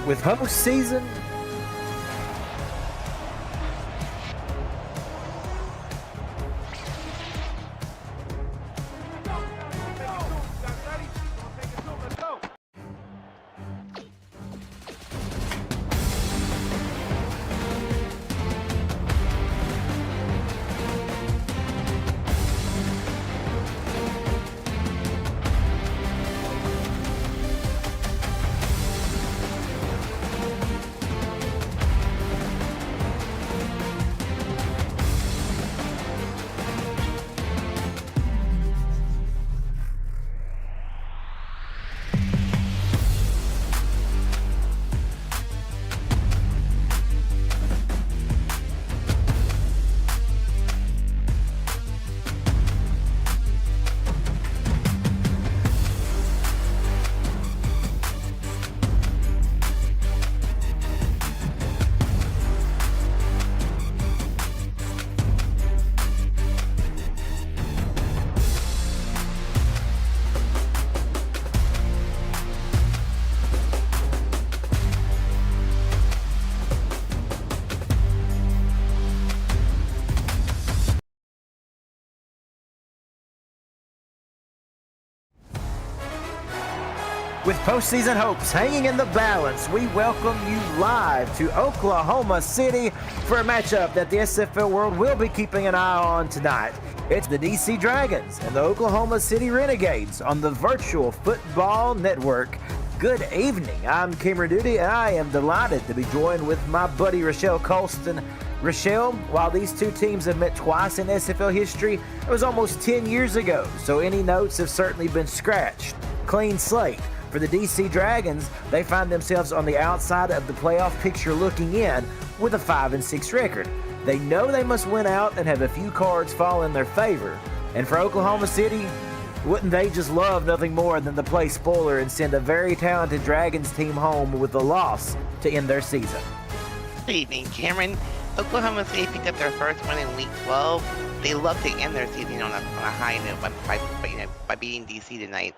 with postseason. With postseason hopes hanging in the balance, we welcome you live to Oklahoma City for a matchup that the SFL world will be keeping an eye on tonight. It's the DC Dragons and the Oklahoma City Renegades on the Virtual Football Network. Good evening, I'm Cameron Duty, and I am delighted to be joined with my buddy Rochelle Colston. Rochelle, while these two teams have met twice in SFL history, it was almost 10 years ago, so any notes have certainly been scratched. Clean slate. For the DC Dragons, they find themselves on the outside of the playoff picture looking in with a 5-6 record. They know they must win out and have a few cards fall in their favor. And for Oklahoma City, wouldn't they just love nothing more than to play spoiler and send a very talented Dragons team home with a loss to end their season? Good evening, Cameron. Oklahoma City picked up their first win in Week 12. They love to end their season on a high note by beating DC tonight.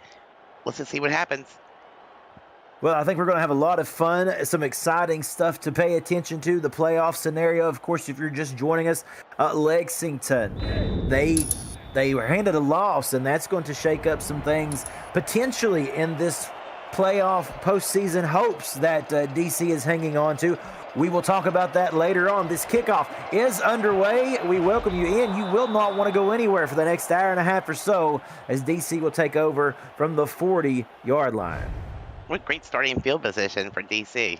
Let's just see what happens. Well, I think we're going to have a lot of fun, some exciting stuff to pay attention to. The playoff scenario, of course, if you're just joining us, Lexington, they were handed a loss, and that's going to shake up some things potentially in this playoff postseason hopes that DC is hanging on to. We will talk about that later on. This kickoff is underway. We welcome you in. You will not want to go anywhere for the next hour and a half or so as DC will take over from the 40-yard line. What great starting field position for DC.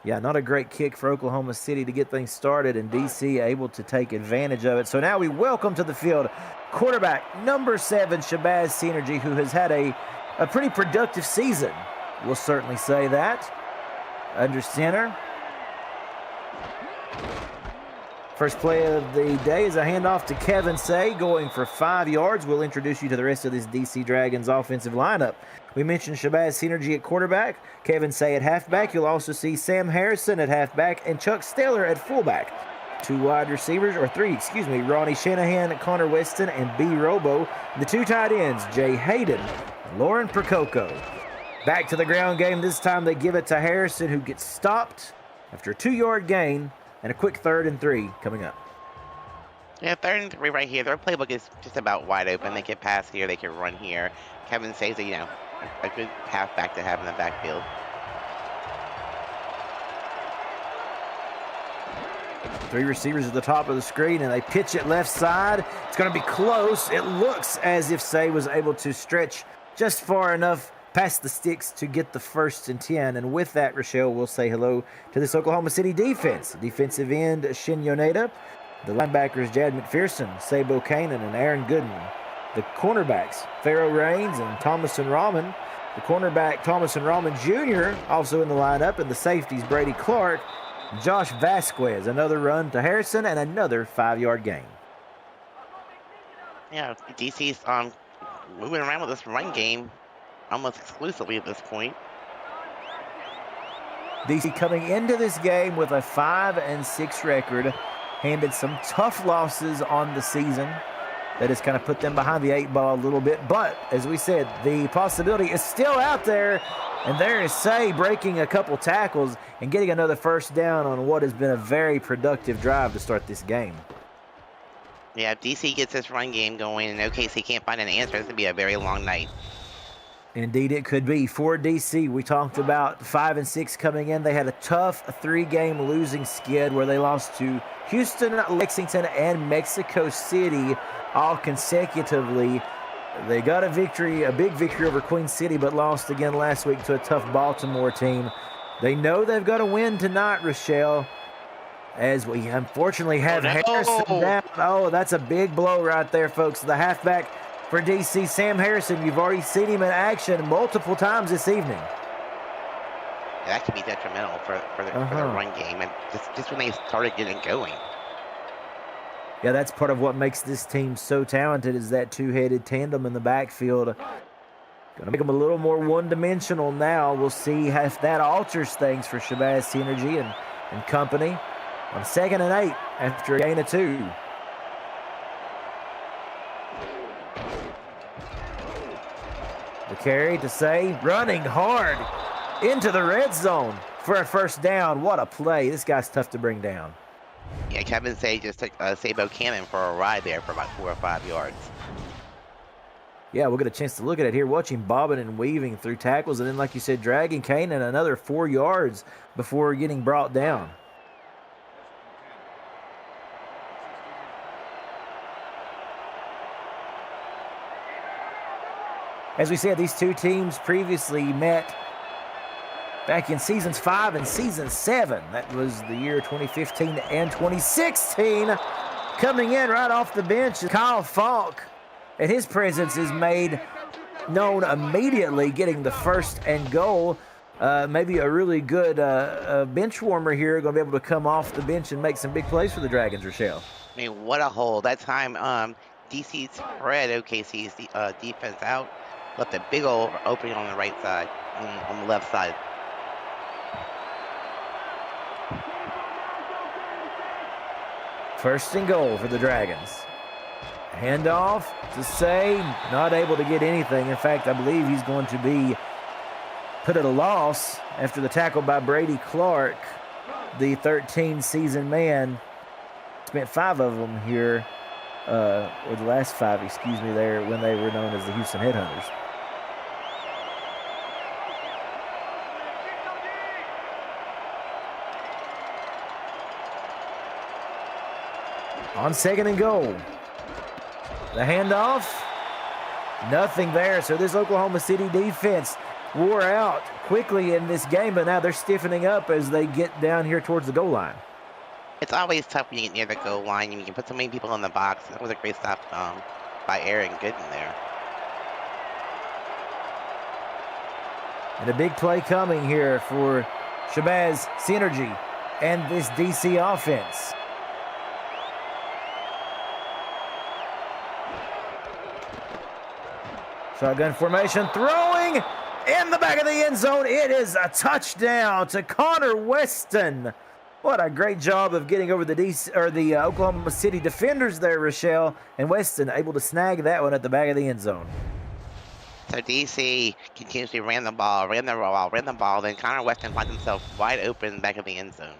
Yeah, not a great kick for Oklahoma City to get things started, and DC able to take advantage of it. So now we welcome to the field quarterback number 7, Shabazz Synergy, who has had a pretty productive season. We'll certainly say that. Under center. First play of the day is a handoff to Kevin Say, going for 5 yards. We'll introduce you to the rest of this DC Dragons offensive lineup. We mentioned Shabazz Synergy at quarterback, Kevin Say at halfback. You'll also see Sam Harrison at halfback and Chuck Stellar at fullback. 3 Ronnie Shanahan, Connor Weston, and B. Robo. The 2 tight ends, Jay Hayden and Lauren Prococo. Back to the ground game. This time they give it to Harrison, who gets stopped after a 2-yard gain and a quick 3rd and 3 coming up. Yeah, 3rd and 3 right here. Their playbook is just about wide open. They can pass here, they can run here. Kevin says that, a good halfback to have in the backfield. Three receivers at the top of the screen, and they pitch it left side. It's going to be close. It looks as if Say was able to stretch just far enough past the sticks to get the 1st and 10. And with that, Rochelle, we'll say hello to this Oklahoma City defense. Defensive end, Shin Yoneda. The linebackers, Jad McPherson, Sabo Kanan, and Aaron Gooden. The cornerbacks, Pharaoh Raines and Thomason Rahman. The cornerback, Thomason Rahman Jr., also in the lineup. And the safeties, Brady Clark, Josh Vasquez. Another run to Harrison and another 5-yard gain. Yeah, DC's moving around with this run game almost exclusively at this point. DC coming into this game with a 5-6 record, handed some tough losses on the season that has kind of put them behind the 8 ball a little bit. But as we said, the possibility is still out there And there is Say breaking a couple tackles and getting another first down on what has been a very productive drive to start this game. Yeah, if DC gets this run game going and OKC can't find an answer, this could be a very long night. Indeed, it could be. For DC, we talked about 5 and 6 coming in. They had a tough 3-game losing skid where they lost to Houston, Lexington, and Mexico City all consecutively. They got a victory, a big victory over Queen City, but lost again last week to a tough Baltimore team. They know they've got to win tonight, Rochelle, as we unfortunately have Harrison down. Oh, that's a big blow right there, folks. The halfback for DC, Sam Harrison, you've already seen him in action multiple times this evening. Yeah, that could be detrimental for the run game, and just when they started getting going. Yeah, that's part of what makes this team so talented is that two-headed tandem in the backfield. Going to make them a little more one-dimensional now. We'll see if that alters things for Shabazz Synergy and company on 2nd and 8 after a gain of 2. The carry to Say, running hard into the red zone for a first down. What a play. This guy's tough to bring down. Yeah, Kevin Say just took Sabo Cannon for a ride there for about 4 or 5 yards. Yeah, we'll get a chance to look at it here, watching bobbing and weaving through tackles, and then, like you said, dragging Kanan another 4 yards before getting brought down. As we said, these two teams previously met back in seasons 5 and season 7. That was the year 2015 and 2016. Coming in right off the bench, Kyle Falk, and his presence is made known immediately, getting the first and goal. Maybe a really good bench warmer here, going to be able to come off the bench and make some big plays for the Dragons, Rochelle. I mean, what a hole. That time, DC spread OKC's defense out, left a big old opening on the right side, on the left side. First and goal for the Dragons. Handoff to Say, not able to get anything. In fact, I believe he's going to be put at a loss after the tackle by Brady Clark, the 13-season man. Spent 5 of them here, or the last 5, excuse me, there when they were known as the Houston Headhunters. On 2nd and goal. The handoff, nothing there. So this Oklahoma City defense wore out quickly in this game, but now they're stiffening up as they get down here towards the goal line. It's always tough when you get near the goal line. You can put so many people in the box. That was a great stop by Aaron Gooden there. And a big play coming here for Shabazz Synergy and this DC offense. Shotgun formation, throwing in the back of the end zone. It is a touchdown to Connor Weston. What a great job of getting over the Oklahoma City defenders there, Rochelle. And Weston able to snag that one at the back of the end zone. So DC continuously ran the ball. Then Connor Weston finds himself wide open back of the end zone.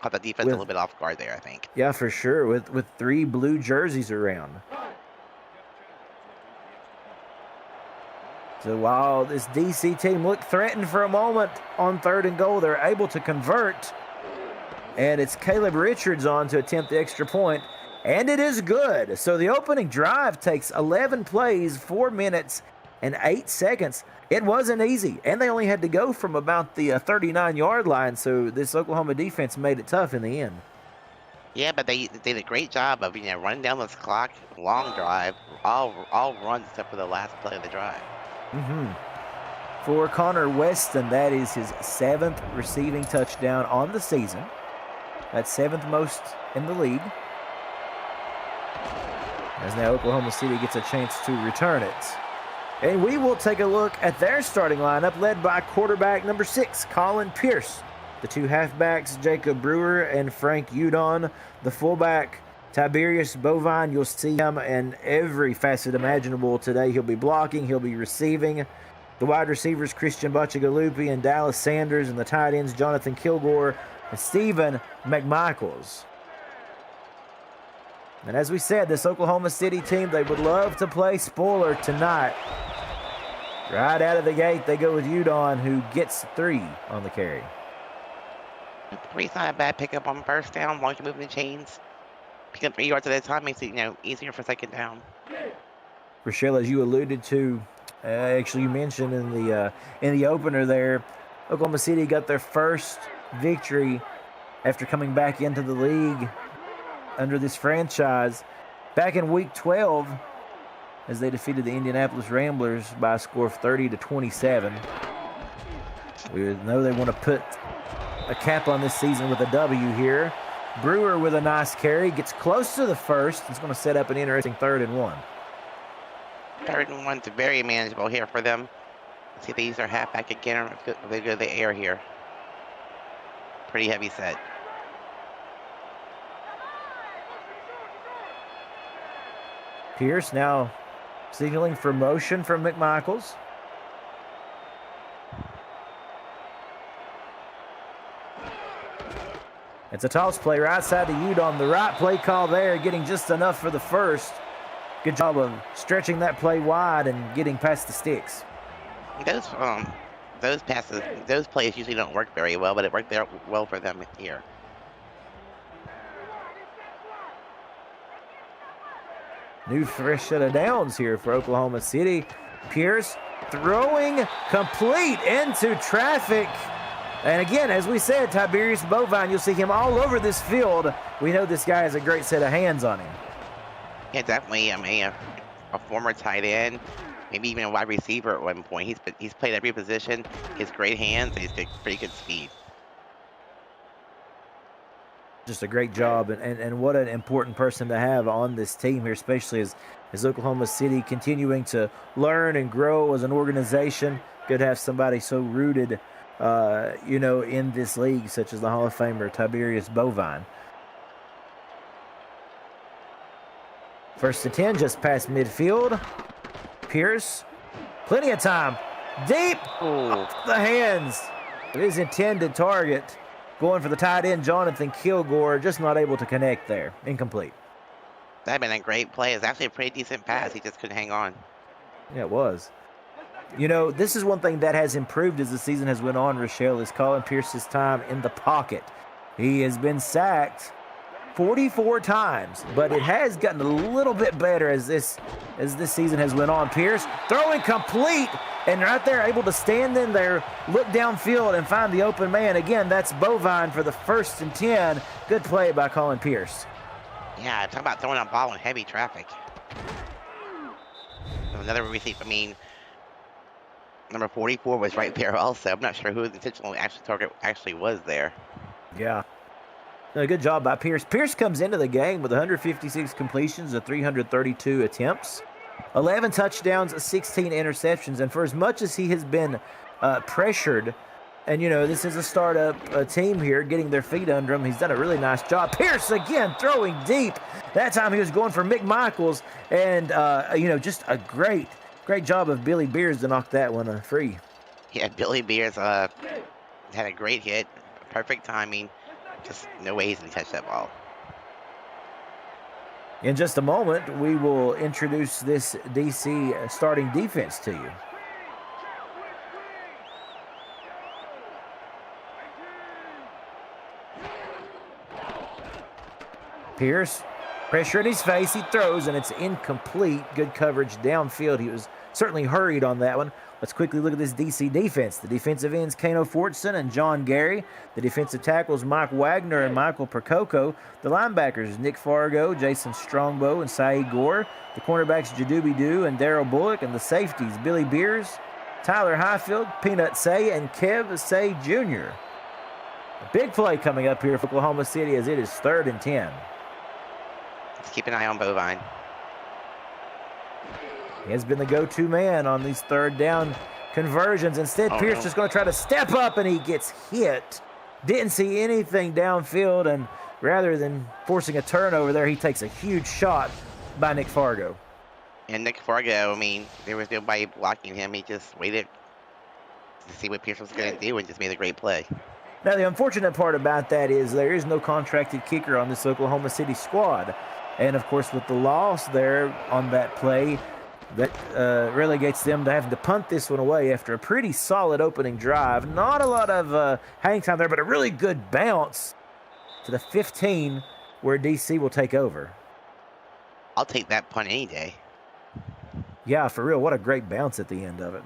Caught the defense a little bit off guard there, I think. Yeah, for sure, with 3 blue jerseys around. So while this DC team looked threatened for a moment on 3rd and goal, they're able to convert. And it's Caleb Richards on to attempt the extra point. And it is good. So the opening drive takes 11 plays, 4 minutes, and 8 seconds. It wasn't easy. And they only had to go from about the 39-yard line. So this Oklahoma defense made it tough in the end. Yeah, but they did a great job of running down this clock, long drive, all runs except for the last play of the drive. For Connor Weston, that is his 7th receiving touchdown on the season. That's 7th most in the league. As now Oklahoma City gets a chance to return it. And we will take a look at their starting lineup, led by quarterback number 6, Colin Pierce. The 2 halfbacks, Jacob Brewer and Frank Udon. The fullback, Tiberius Bovine. You'll see him in every facet imaginable today. He'll be blocking, he'll be receiving. The wide receivers, Christian Bachagalupi and Dallas Sanders, and the tight ends, Jonathan Kilgore and Stephen McMichaels. And as we said, this Oklahoma City team, they would love to play spoiler tonight. Right out of the gate, they go with Udon, who gets 3 on the carry. 3's not a bad pickup on first down. Long as you're moving the chains. Pick up 3 yards at a time makes it, easier for second down. Rochelle, as you alluded to, actually you mentioned in the opener there, Oklahoma City got their first victory after coming back into the league under this franchise back in week 12 as they defeated the Indianapolis Ramblers by a score of 30-27. We know they want to put a cap on this season with a W here. Brewer with a nice carry, gets close to the first. It's going to set up an interesting 3rd and 1. 3rd and 1's very manageable here for them. Let's see if they use their halfback again or if they go to the air here. Pretty heavy set. Pierce now signaling for motion from McMichaels. It's a toss play right side to Udon. The right play call there, getting just enough for the first. Good job of stretching that play wide and getting past the sticks. Those passes, those plays usually don't work very well, but it worked there well for them here. New fresh set of downs here for Oklahoma City. Pierce throwing complete into traffic. And again, as we said, Tiberius Bovine, you'll see him all over this field. We know this guy has a great set of hands on him. Yeah, definitely. A former tight end, maybe even a wide receiver at one point. He's played every position. He has great hands, and he's got pretty good speed. Just a great job, and what an important person to have on this team here, especially as Oklahoma City continuing to learn and grow as an organization. Good to have somebody so rooted, in this league, such as the Hall of Famer Tiberius Bovine. 1st and 10, just past midfield. Pierce, plenty of time, deep off the hands of his intended target. Going for the tight end, Jonathan Kilgore, just not able to connect there. Incomplete. That'd been a great play. It's actually a pretty decent pass. He just couldn't hang on. Yeah, it was. This is one thing that has improved as the season has went on, Rochelle, is Colin Pierce's time in the pocket. He has been sacked 44 times, but it has gotten a little bit better as this season has went on. Pierce throwing complete, and right there able to stand in there, look downfield, and find the open man. Again, that's Bovine for the 1st and 10. Good play by Colin Pierce. Yeah, talk about throwing a ball in heavy traffic. Another receiver, number 44 was right there also. I'm not sure who the intentional target actually was there. Yeah. No, good job by Pierce. Pierce comes into the game with 156 completions of 332 attempts, 11 touchdowns, 16 interceptions. And for as much as he has been pressured, and, this is a startup team here getting their feet under him, he's done a really nice job. Pierce again throwing deep. That time he was going for McMichaels. And, just a great job of Billy Beers to knock that one free. Yeah, Billy Beers had a great hit. Perfect timing. Just no way he's going to touch that ball. In just a moment, we will introduce this DC starting defense to you. Pierce, pressure in his face, he throws, and it's incomplete. Good coverage downfield. He was certainly hurried on that one. Let's quickly look at this DC defense. The defensive ends, Kano Fortson and John Gary. The defensive tackles, Mike Wagner and Michael Percoco. The linebackers, Nick Fargo, Jason Strongbow, and Saeed Gore. The cornerbacks, Jadubi Doo and Darrell Bullock. And the safeties, Billy Beers, Tyler Highfield, Peanut Say, and Kev Say Jr. A big play coming up here for Oklahoma City as it is 3rd and 10. Let's keep an eye on Bovine. He has been the go-to man on these 3rd down conversions. Instead, Pierce just going to try to step up, and he gets hit. Didn't see anything downfield, and rather than forcing a turnover there, he takes a huge shot by Nick Fargo. And Nick Fargo, there was nobody blocking him. He just waited to see what Pierce was going to do and just made a great play. Now, the unfortunate part about that is there is no contracted kicker on this Oklahoma City squad. And, of course, with the loss there on that play, that relegates them to having to punt this one away after a pretty solid opening drive. Not a lot of hang time there, but a really good bounce to the 15 where DC will take over. I'll take that punt any day. Yeah, for real. What a great bounce at the end of it.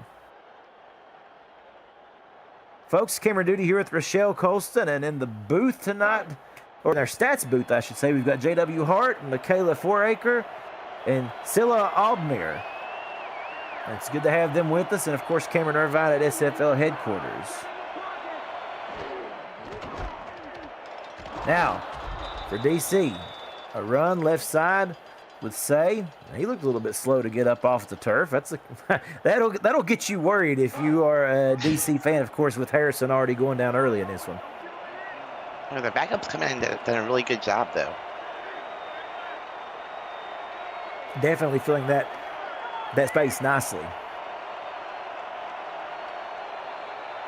Folks, camera duty here with Rochelle Colston, and in the booth tonight, or in our stats booth, I should say, we've got J.W. Hart, Michaela Foraker, and Scylla Aldmere. And it's good to have them with us, and of course, Cameron Irvine at SFL headquarters. Now, for DC, a run left side with Say. He looked a little bit slow to get up off the turf. That'll get you worried if you are a DC fan, of course, with Harrison already going down early in this one. The backups come in and done a really good job, though. Definitely filling that space nicely.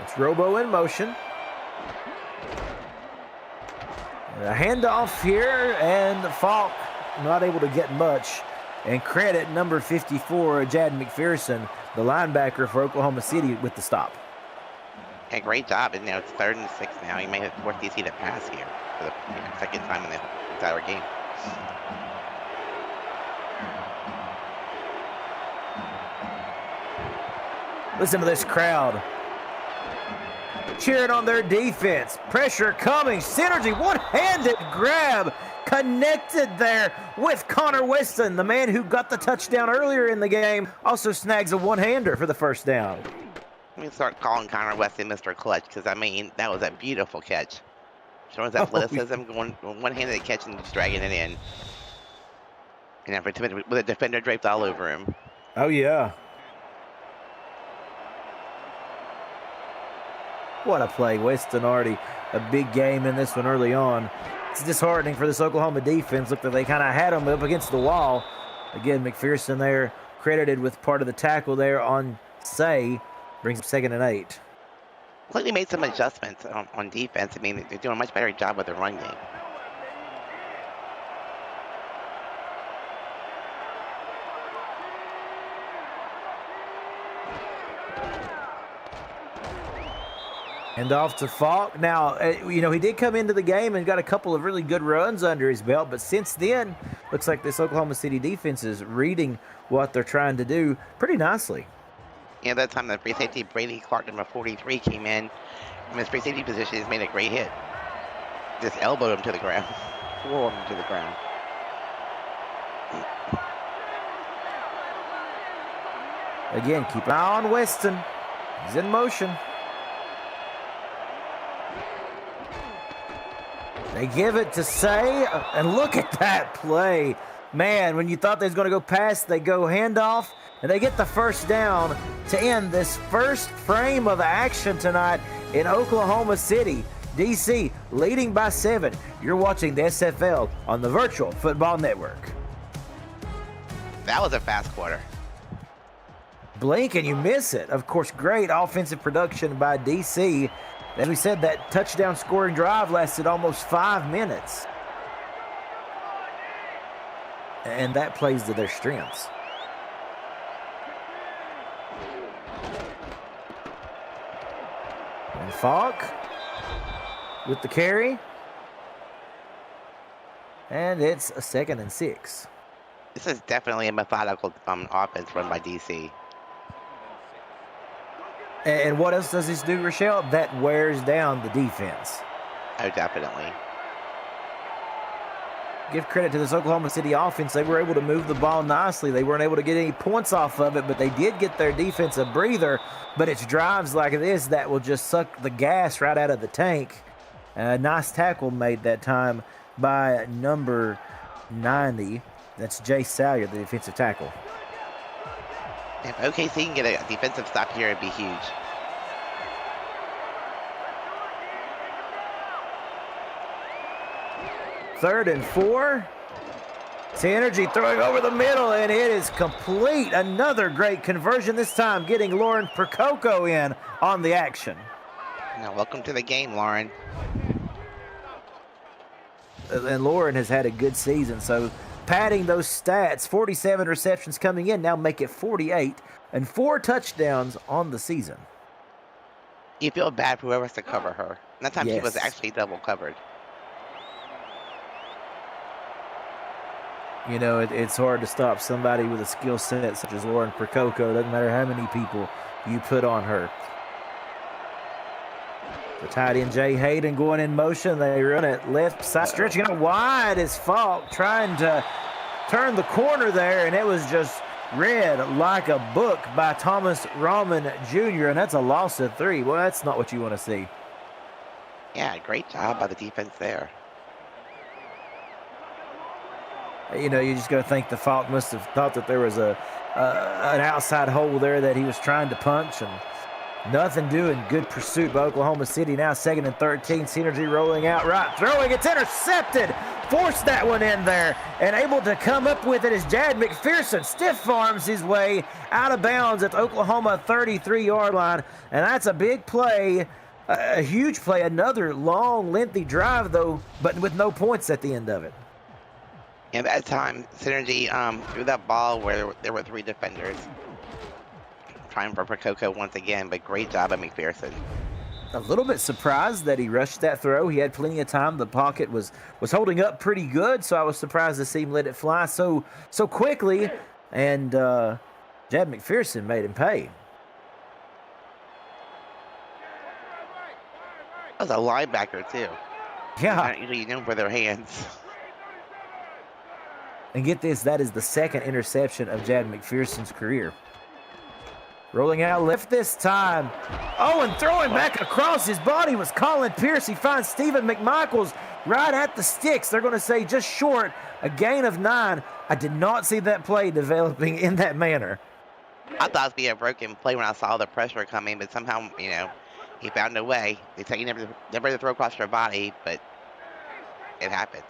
It's Robo in motion. A handoff here, and Falk not able to get much. And credit number 54, Jad McPherson, the linebacker for Oklahoma City, with the stop. Yeah, great job. And now it's 3rd and 6 now. He may have forced DC to pass here for the second time in the entire game. Listen to this crowd cheering on their defense. Pressure coming. Synergy, one-handed grab. Connected there with Connor Weston, the man who got the touchdown earlier in the game. Also snags a one-hander for the first down. Let me start calling Connor Weston Mr. Clutch, because, I mean, that was a beautiful catch. Showing his athleticism, going one-handed catch and just dragging it in. And with a defender draped all over him. Oh, yeah. What a play. Weston already a big game in this one early on. It's disheartening for this Oklahoma defense. Looked like they kind of had them up against the wall. Again, McPherson there credited with part of the tackle there on Say. Brings up 2nd and 8. Looks like they made some adjustments on defense. I mean, they're doing a much better job with their run game. And off to Falk. Now, he did come into the game and got a couple of really good runs under his belt, but since then, looks like this Oklahoma City defense is reading what they're trying to do pretty nicely. Yeah, that time the free safety Brady Clark, number 43, came in his free safety position. He's made a great hit. Just elbowed him to the ground. Floored him to the ground. Again, keep an eye on Weston. He's in motion. They give it to Say, and look at that play. Man, when you thought they was going to go past, they go handoff, and they get the first down to end this first frame of action tonight in Oklahoma City. DC leading by 7. You're watching the SFL on the Virtual Football Network. That was a fast quarter. Blink and you miss it. Of course, great offensive production by DC. As we said, that touchdown scoring drive lasted almost 5 minutes. And that plays to their strengths. And Falk with the carry. And it's a 2nd and 6. This is definitely a methodical offense run by DC. And what else does this do, Rochelle? That wears down the defense. Oh, definitely. Give credit to this Oklahoma City offense. They were able to move the ball nicely. They weren't able to get any points off of it, but they did get their defense a breather. But it's drives like this that will just suck the gas right out of the tank. A nice tackle made that time by number 90. That's Jay Salyer, the defensive tackle. If OKC can get a defensive stop here, it'd be huge. Third and 4. Synergy throwing over the middle, and it is complete. Another great conversion, this time getting Lauren Percoco in on the action. Now, welcome to the game, Lauren. And Lauren has had a good season, so padding those stats, 47 receptions coming in, now make it 48, and 4 touchdowns on the season. You feel bad for whoever has to cover her. And that time she was Yes. actually double covered. You know, it's hard to stop somebody with a skill set such as Lauren Percoco. Doesn't matter how many people you put on her. The tight end Jay Hayden going in motion. They run it left side, stretching out wide as Falk trying to turn the corner there, and it was just read like a book by Thomas Rahman Jr., and that's a loss of 3. Well, that's not what you want to see. Yeah, great job by the defense there. You know, you just got to think the Falk must have thought that there was an outside hole there that he was trying to punch, and nothing doing. Good pursuit by Oklahoma City. Now 2nd and 13. Synergy rolling out right. Throwing. It's intercepted. Forced that one in there. And able to come up with it is Jad McPherson. Stiff arms his way out of bounds at the Oklahoma 33-yard line. And that's a big play. A huge play. Another long, lengthy drive, though, but with no points at the end of it. And at that time, Synergy threw that ball where there were 3 defenders. Trying for Percoco once again, but great job by McPherson. A little bit surprised that he rushed that throw. He had plenty of time. The pocket was holding up pretty good, so I was surprised to see him let it fly so quickly. And Jad McPherson made him pay. That was a linebacker, too. Yeah. Not usually known for their hands. And get this, that is the 2nd interception of Jad McPherson's career. Rolling out left this time. Oh, and throwing back across his body was Colin Pierce. He finds Stephen McMichaels right at the sticks. They're going to say just short, a gain of 9. I did not see that play developing in that manner. I thought it would be a broken play when I saw the pressure coming, but somehow, you know, he found a way. They say you never to throw across your body, but it happened.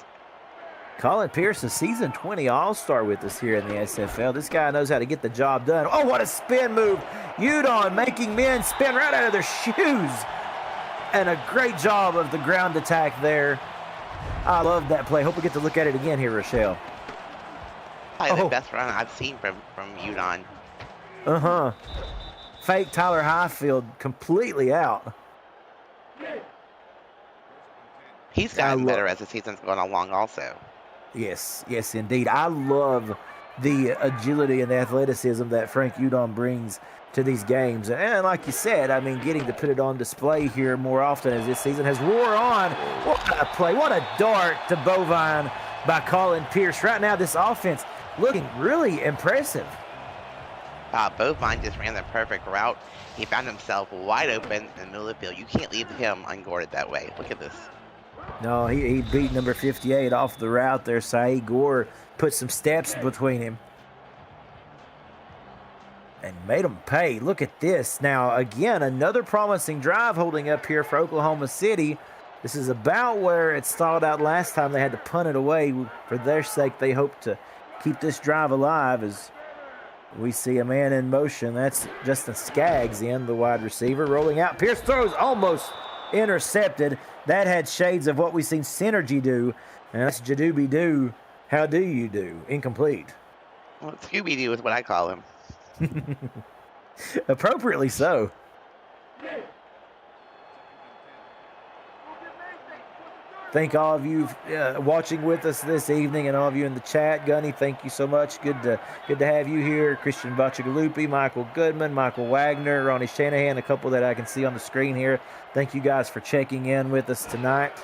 Colin Pierce, a season 20 All-Star with us here in the SFL. This guy knows how to get the job done. Oh, what a spin move. Udon making men spin right out of their shoes. And a great job of the ground attack there. I love that play. Hope we get to look at it again here, Rochelle. Probably the best run I've seen from Udon. Uh-huh. Fake Tyler Highfield completely out. He's gotten better as the season's gone along also. Yes, yes, indeed. I love the agility and the athleticism that Frank Udon brings to these games. And like you said, I mean, getting to put it on display here more often as this season has wore on. What a play. What a dart to Bovine by Colin Pierce. Right now, this offense looking really impressive. Bovine just ran the perfect route. He found himself wide open in the middle of the field. You can't leave him unguarded that way. Look at this. No, he beat number 58 off the route there. Saeed Gore put some steps between him and made him pay. Look at this. Now, again, another promising drive holding up here for Oklahoma City. This is about where it stalled out last time. They had to punt it away. For their sake, they hope to keep this drive alive as we see a man in motion. That's Justin Skaggs in, the wide receiver. Rolling out. Pierce throws almost intercepted. That had shades of what we've seen Synergy do. And that's Jadooby-Doo. How do you do? Incomplete. Well, Scooby-Doo is what I call him. Appropriately so. Thank all of you watching with us this evening, and all of you in the chat. Gunny, thank you so much. Good to have you here. Christian Bachagalupi, Michael Goodman, Michael Wagner, Ronnie Shanahan, a couple that I can see on the screen here. Thank you guys for checking in with us tonight.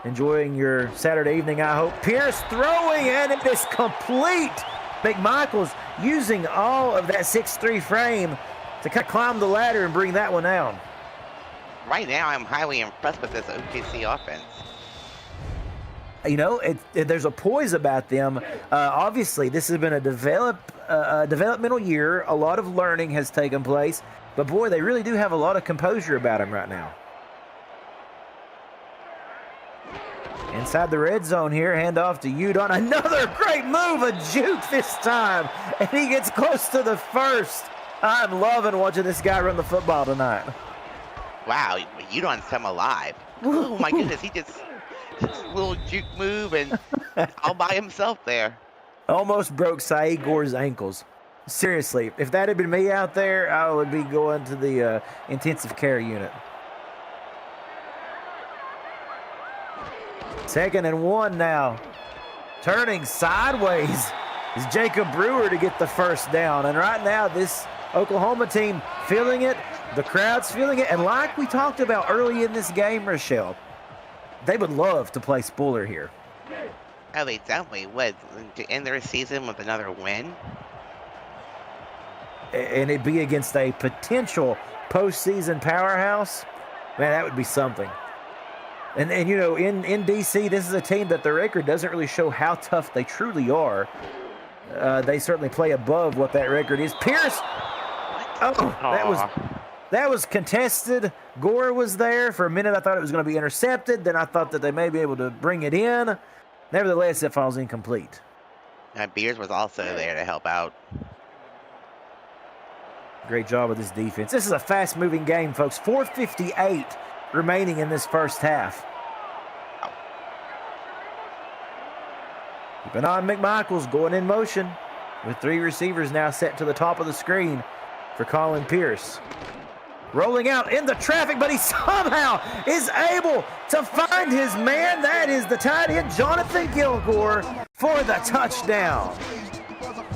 Enjoying your Saturday evening, I hope. Pierce throwing, and it is complete. McMichaels using all of that 6'3" frame to kind of climb the ladder and bring that one down. Right now, I'm highly impressed with this OKC offense. You know, there's a poise about them. Obviously, this has been a developmental year. A lot of learning has taken place. But, boy, they really do have a lot of composure about them right now. Inside the red zone here, handoff to Udon. Another great move, a juke this time, and he gets close to the first. I'm loving watching this guy run the football tonight. Wow, Udon's come alive. Oh my goodness, he just a little juke move and all by himself there. Almost broke Saeed Gore's ankles. Seriously, if that had been me out there, I would be going to the intensive care unit. 2nd and 1 now. Turning sideways is Jacob Brewer to get the first down. And right now, this Oklahoma team feeling it. The crowd's feeling it. And like we talked about early in this game, Rochelle, they would love to play Spuller here. Oh, they definitely would. To end their season with another win. And it'd be against a potential postseason powerhouse. Man, that would be something. And you know, in D.C., this is a team that the record doesn't really show how tough they truly are. They certainly play above what that record is. Pierce! Oh, that was contested. Gore was there. For a minute, I thought it was going to be intercepted. Then I thought that they may be able to bring it in. Nevertheless, it falls incomplete. Beers was also there to help out. Great job with this defense. This is a fast-moving game, folks. 4:58 remaining in this first half. Keep an eye on McMichaels going in motion with 3 receivers now set to the top of the screen for Colin Pierce. Rolling out into traffic, but he somehow is able to find his man. That is the tight end, Jonathan Gilgore, for the touchdown.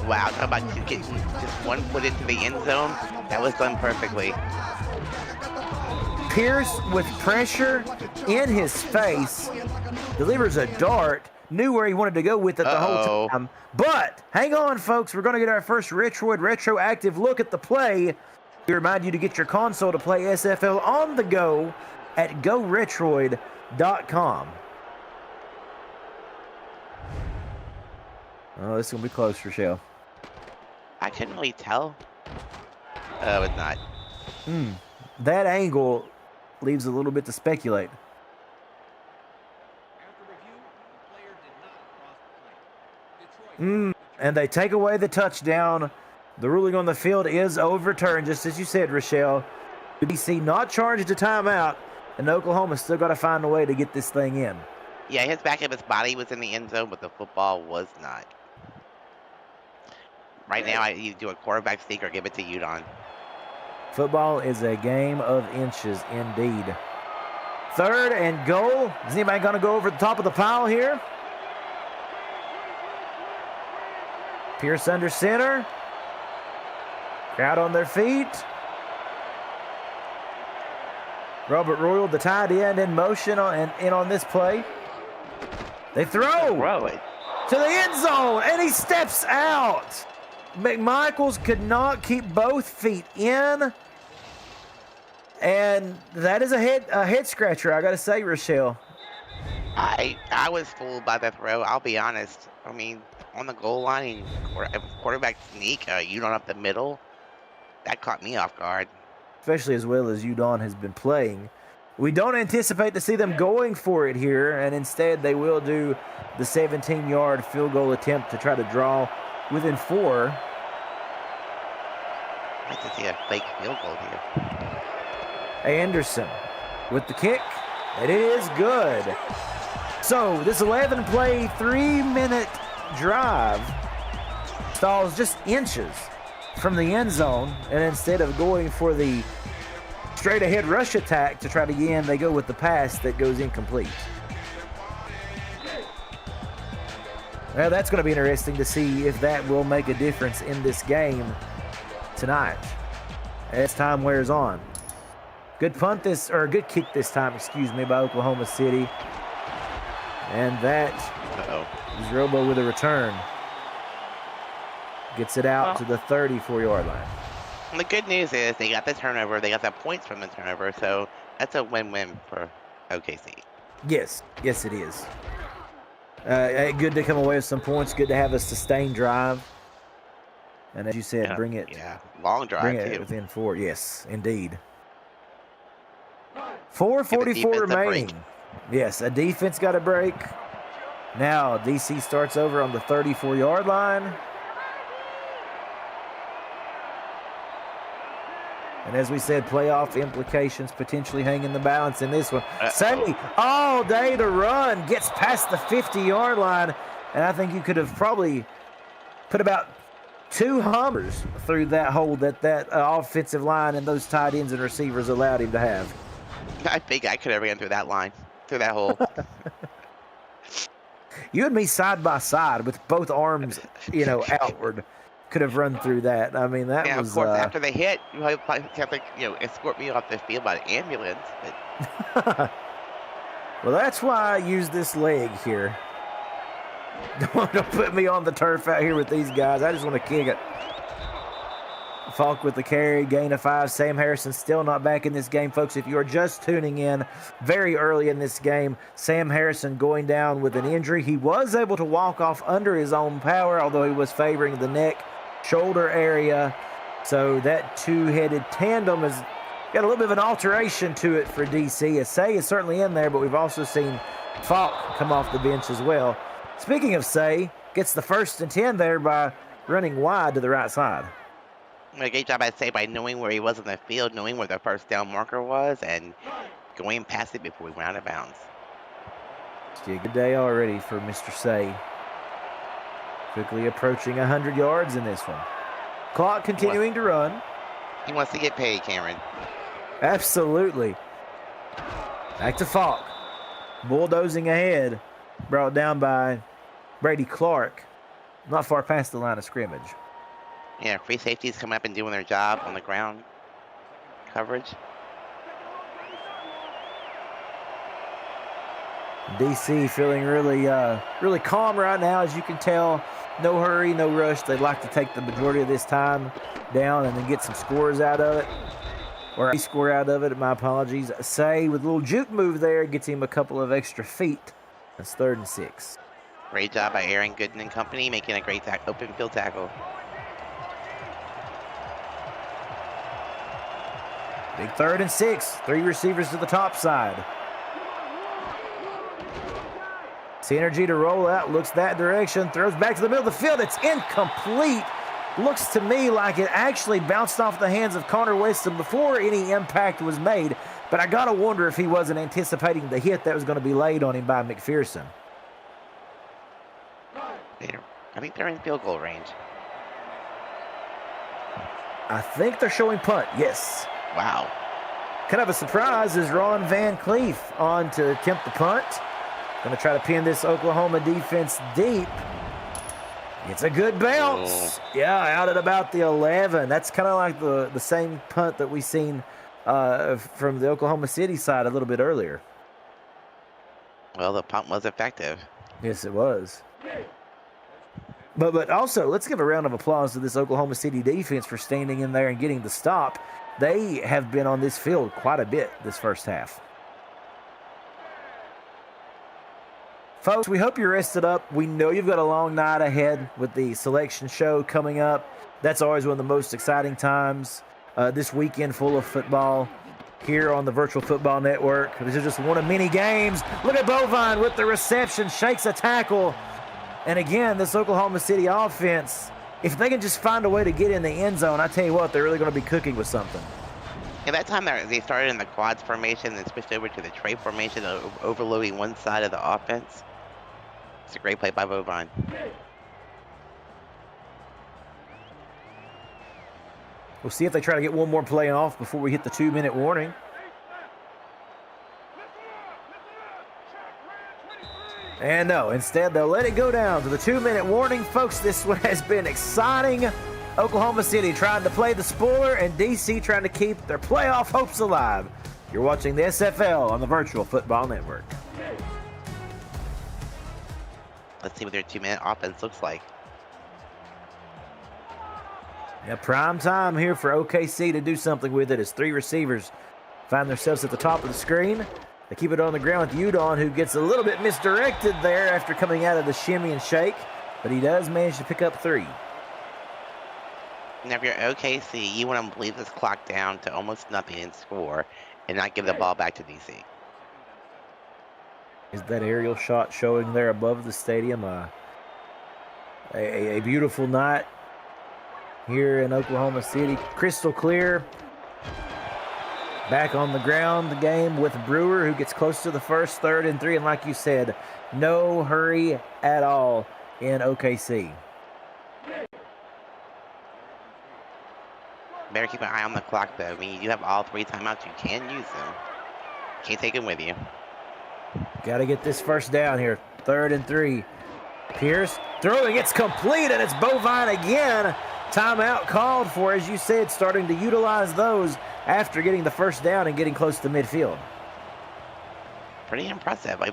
Wow, talk about getting just 1 foot into the end zone. That was done perfectly. Pierce, with pressure in his face, delivers a dart. Knew where he wanted to go with it the whole time. But hang on, folks. We're going to get our first Retroid retroactive look at the play. We remind you to get your console to play SFL on the go at GoRetroid.com. Oh, this is going to be close, Rochelle. I couldn't really tell. Oh, it's not. That angle leaves a little bit to speculate. And they take away the touchdown. The ruling on the field is overturned, just as you said, Rochelle. DC not charged a timeout, and Oklahoma still got to find a way to get this thing in. Yeah, his back of his body was in the end zone, but the football was not. Right now, I either do a quarterback sneak or give it to Udon. Football is a game of inches, indeed. 3rd and goal. Is anybody going to go over the top of the pile here? Pierce under center. Crowd on their feet. Robert Royal, the tight end, in motion on this play. They throw it to the end zone, and he steps out. McMichaels could not keep both feet in, and that is a head scratcher, I got to say, Rochelle. I was fooled by that throw. I'll be honest. I mean, on the goal line, quarterback sneak, Udon up the middle. That caught me off guard. Especially as well as Udon has been playing. We don't anticipate to see them going for it here, and instead they will do the 17-yard field goal attempt to try to draw within 4. I like to see a fake field goal here. Anderson with the kick. It is good. So this 11-play, 3-minute drive stalls just inches from the end zone, and instead of going for the straight ahead rush attack to try to get in, they go with the pass that goes incomplete. Well, that's going to be interesting to see if that will make a difference in this game tonight as time wears on. Good kick this time, by Oklahoma City. And that is Robo with a return. Gets it out to the 34-yard line. The good news is they got the turnover. They got the points from the turnover, so that's a win-win for OKC. Yes, it is. Good to come away with some points. Good to have a sustained drive. And as you said, bring it. Yeah, long drive, bring it too. within 4. Yes, indeed. 4:44 remaining. Yes, a defense got a break. Now DC starts over on the 34-yard line. And as we said, playoff implications potentially hang in the balance in this one. Say all day to run, gets past the 50-yard line, and I think you could have probably put about 2 homers through that hole that offensive line and those tight ends and receivers allowed him to have. I think I could have ran through that line, through that hole. You and me side by side with both arms, outward, could have run through that. I mean, that was... of course, after they hit, you have to, escort me off the field by the ambulance. But... Well, that's why I use this leg here. Don't put me on the turf out here with these guys. I just want to kick it. Falk with the carry, gain of 5. Sam Harrison still not back in this game, folks. If you are just tuning in very early in this game, Sam Harrison going down with an injury. He was able to walk off under his own power, although he was favoring the neck, shoulder area. So that two-headed tandem has got a little bit of an alteration to it for DC. Say is certainly in there, but we've also seen Falk come off the bench as well. Speaking of Say, gets the 1st and 10 there by running wide to the right side. A great job, I'd say, by knowing where he was in the field, knowing where the first down marker was, and going past it before we went out of bounds. It's a good day already for Mr. Say. Quickly approaching 100 yards in this one. Clock continuing to run. He wants to get paid, Cameron. Absolutely. Back to Falk. Bulldozing ahead. Brought down by Brady Clark. Not far past the line of scrimmage. Yeah, free safeties coming up and doing their job on the ground coverage. DC feeling really calm right now, as you can tell. No hurry, no rush. They'd like to take the majority of this time down and then get some scores out of it. Or a score out of it, my apologies. Say with a little juke move there, gets him a couple of extra feet. That's 3rd and 6. Great job by Aaron Gooden and company, making a great open field tackle. Big 3rd and 6. 3 receivers to the top side. Synergy to roll out. Looks that direction. Throws back to the middle of the field. It's incomplete. Looks to me like it actually bounced off the hands of Connor Weston before any impact was made. But I got to wonder if he wasn't anticipating the hit that was going to be laid on him by McPherson. I think they're in field goal range. I think they're showing punt, yes. Wow. Kind of a surprise is Ron Van Cleef on to attempt the punt. Going to try to pin this Oklahoma defense deep. It's a good bounce. Yeah, out at about the 11. That's kind of like the same punt that we seen from the Oklahoma City side a little bit earlier. Well, the punt was effective. Yes, it was. But also, let's give a round of applause to this Oklahoma City defense for standing in there and getting the stop. They have been on this field quite a bit this first half. Folks, we hope you're rested up. We know you've got a long night ahead with the selection show coming up. That's always one of the most exciting times. This weekend full of football here on the Virtual Football Network. This is just one of many games. Look at Bovine with the reception, shakes a tackle. And again, this Oklahoma City offense, if they can just find a way to get in the end zone, I tell you what, they're really going to be cooking with something. At that time, they started in the quads formation and switched over to the tray formation, overloading one side of the offense. It's a great play by Bovine. We'll see if they try to get one more play off before we hit the 2-minute warning. And no, instead they'll let it go down to the 2-minute warning. Folks, this one has been exciting. Oklahoma City trying to play the spoiler and DC trying to keep their playoff hopes alive. You're watching the SFL on the Virtual Football Network. Let's see what their 2-minute offense looks like. Yeah, prime time here for OKC to do something with it as 3 receivers find themselves at the top of the screen. They keep it on the ground with Udon, who gets a little bit misdirected there after coming out of the shimmy and shake, but he does manage to pick up 3. Now, if you're OKC, you want to leave this clock down to almost nothing and score and not give the ball back to DC. Is that aerial shot showing there above the stadium? A beautiful night here in Oklahoma City. Crystal clear. Back on the ground, the game with Brewer, who gets close to the first, 3rd and 3. And like you said, no hurry at all in OKC. Better keep an eye on the clock, though. I mean, you have all 3 timeouts. You can use them. Can't take them with you. Got to get this first down here. 3rd and 3. Pierce throwing. It's complete, and it's Bovine again. Timeout called for, as you said, starting to utilize those after getting the first down and getting close to midfield. Pretty impressive. I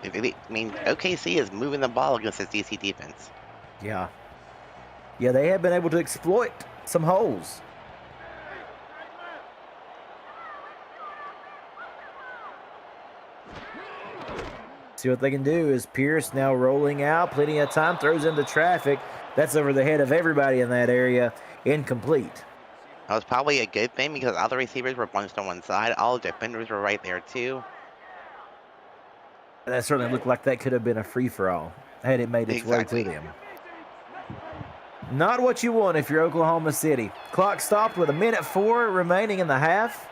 mean, OKC is moving the ball against this DC defense. Yeah. Yeah, they have been able to exploit some holes. See what they can do is Pierce now rolling out. Plenty of time. Throws into traffic. That's over the head of everybody in that area. Incomplete. That was probably a good thing because all the receivers were bunched on one side. All the defenders were right there, too. That certainly looked like that could have been a free-for-all had it made its way to them. Not what you want if you're Oklahoma City. Clock stopped with 1:04 remaining in the half.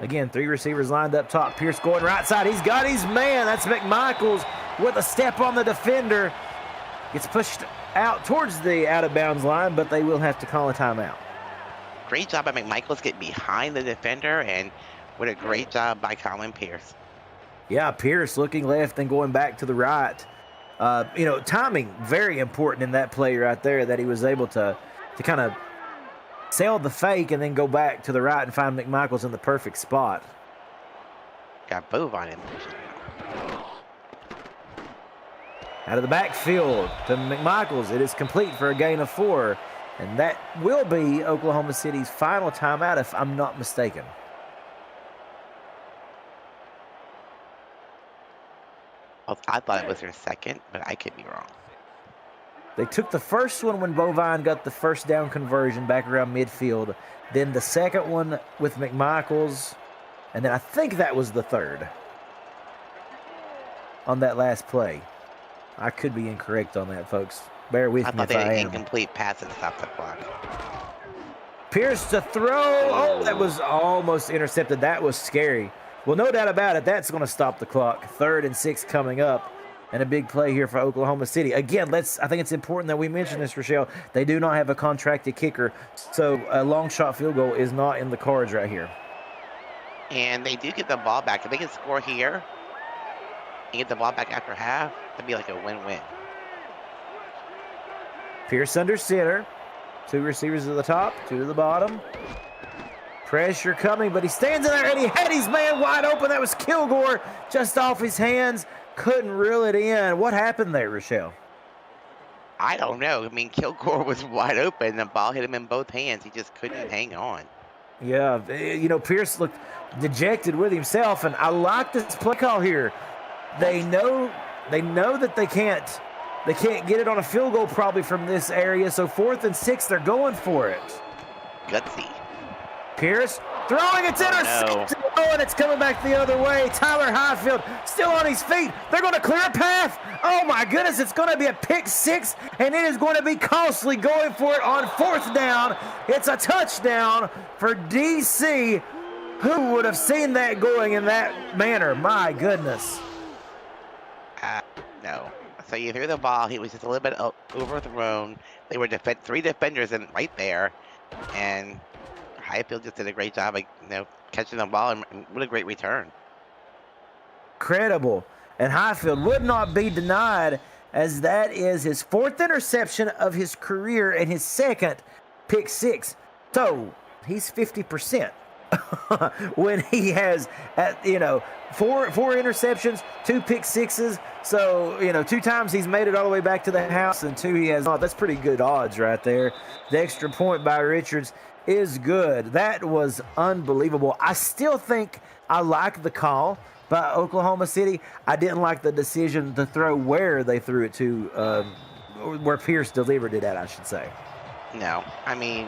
Again, 3 receivers lined up top. Pierce going right side. He's got his man. That's McMichaels with a step on the defender. Gets pushed out towards the out-of-bounds line, but they will have to call a timeout. Great job by McMichaels getting behind the defender, and what a great job by Colin Pierce. Yeah, Pierce looking left and going back to the right. Timing very important in that play right there, that he was able to kind of sail the fake and then go back to the right and find McMichaels in the perfect spot. Got Bovine in motion. Out of the backfield to McMichaels. It is complete for a gain of 4. And that will be Oklahoma City's final timeout, if I'm not mistaken. Well, I thought it was their second, but I could be wrong. They took the first one when Bovine got the first down conversion back around midfield. Then the second one with McMichaels. And then I think that was the third on that last play. I could be incorrect on that, folks. Bear with me if I am. I thought they incomplete pass and stop the clock. Pierce to throw. Oh, that was almost intercepted. That was scary. Well, no doubt about it, that's going to stop the clock. 3rd and 6 coming up. And a big play here for Oklahoma City. Again, I think it's important that we mention this, Rochelle. They do not have a contracted kicker, so a long shot field goal is not in the cards right here. And they do get the ball back. If they can score here and get the ball back after half, that'd be like a win-win. Pierce under center. 2 receivers at the top, 2 to the bottom. Pressure coming, but he stands in there and he had his man wide open. That was Kilgore just off his hands. Couldn't reel it in. What happened there, Rochelle? I don't know. I mean, Kilgore was wide open. The ball hit him in both hands. He just couldn't hang on. Yeah, Pierce looked dejected with himself, and I like this play call here. They know that they can't get it on a field goal probably from this area, so 4th and 6, they're going for it. Gutsy. Pierce throwing, it's intercepted. No. Oh, and it's coming back the other way. Tyler Highfield still on his feet. They're going to clear a path. Oh my goodness, it's going to be a pick 6, and it is going to be costly going for it on 4th down. It's a touchdown for DC. Who would have seen that going in that manner? My goodness. No. So you threw the ball. He was just a little bit overthrown. They were 3 defenders in right there, and Highfield just did a great job of catching the ball, and what a great return. Incredible. And Highfield would not be denied, as that is his 4th interception of his career and his 2nd pick 6. So he's 50% when he has, 4 interceptions, 2 pick 6s. So, 2 times he's made it all the way back to the house, and 2 he has not. That's pretty good odds right there. The extra point by Richards is good. That was unbelievable. I still think I like the call by Oklahoma City. I didn't like the decision to throw where they threw it to, where Pierce delivered it at, I should say. No, I mean,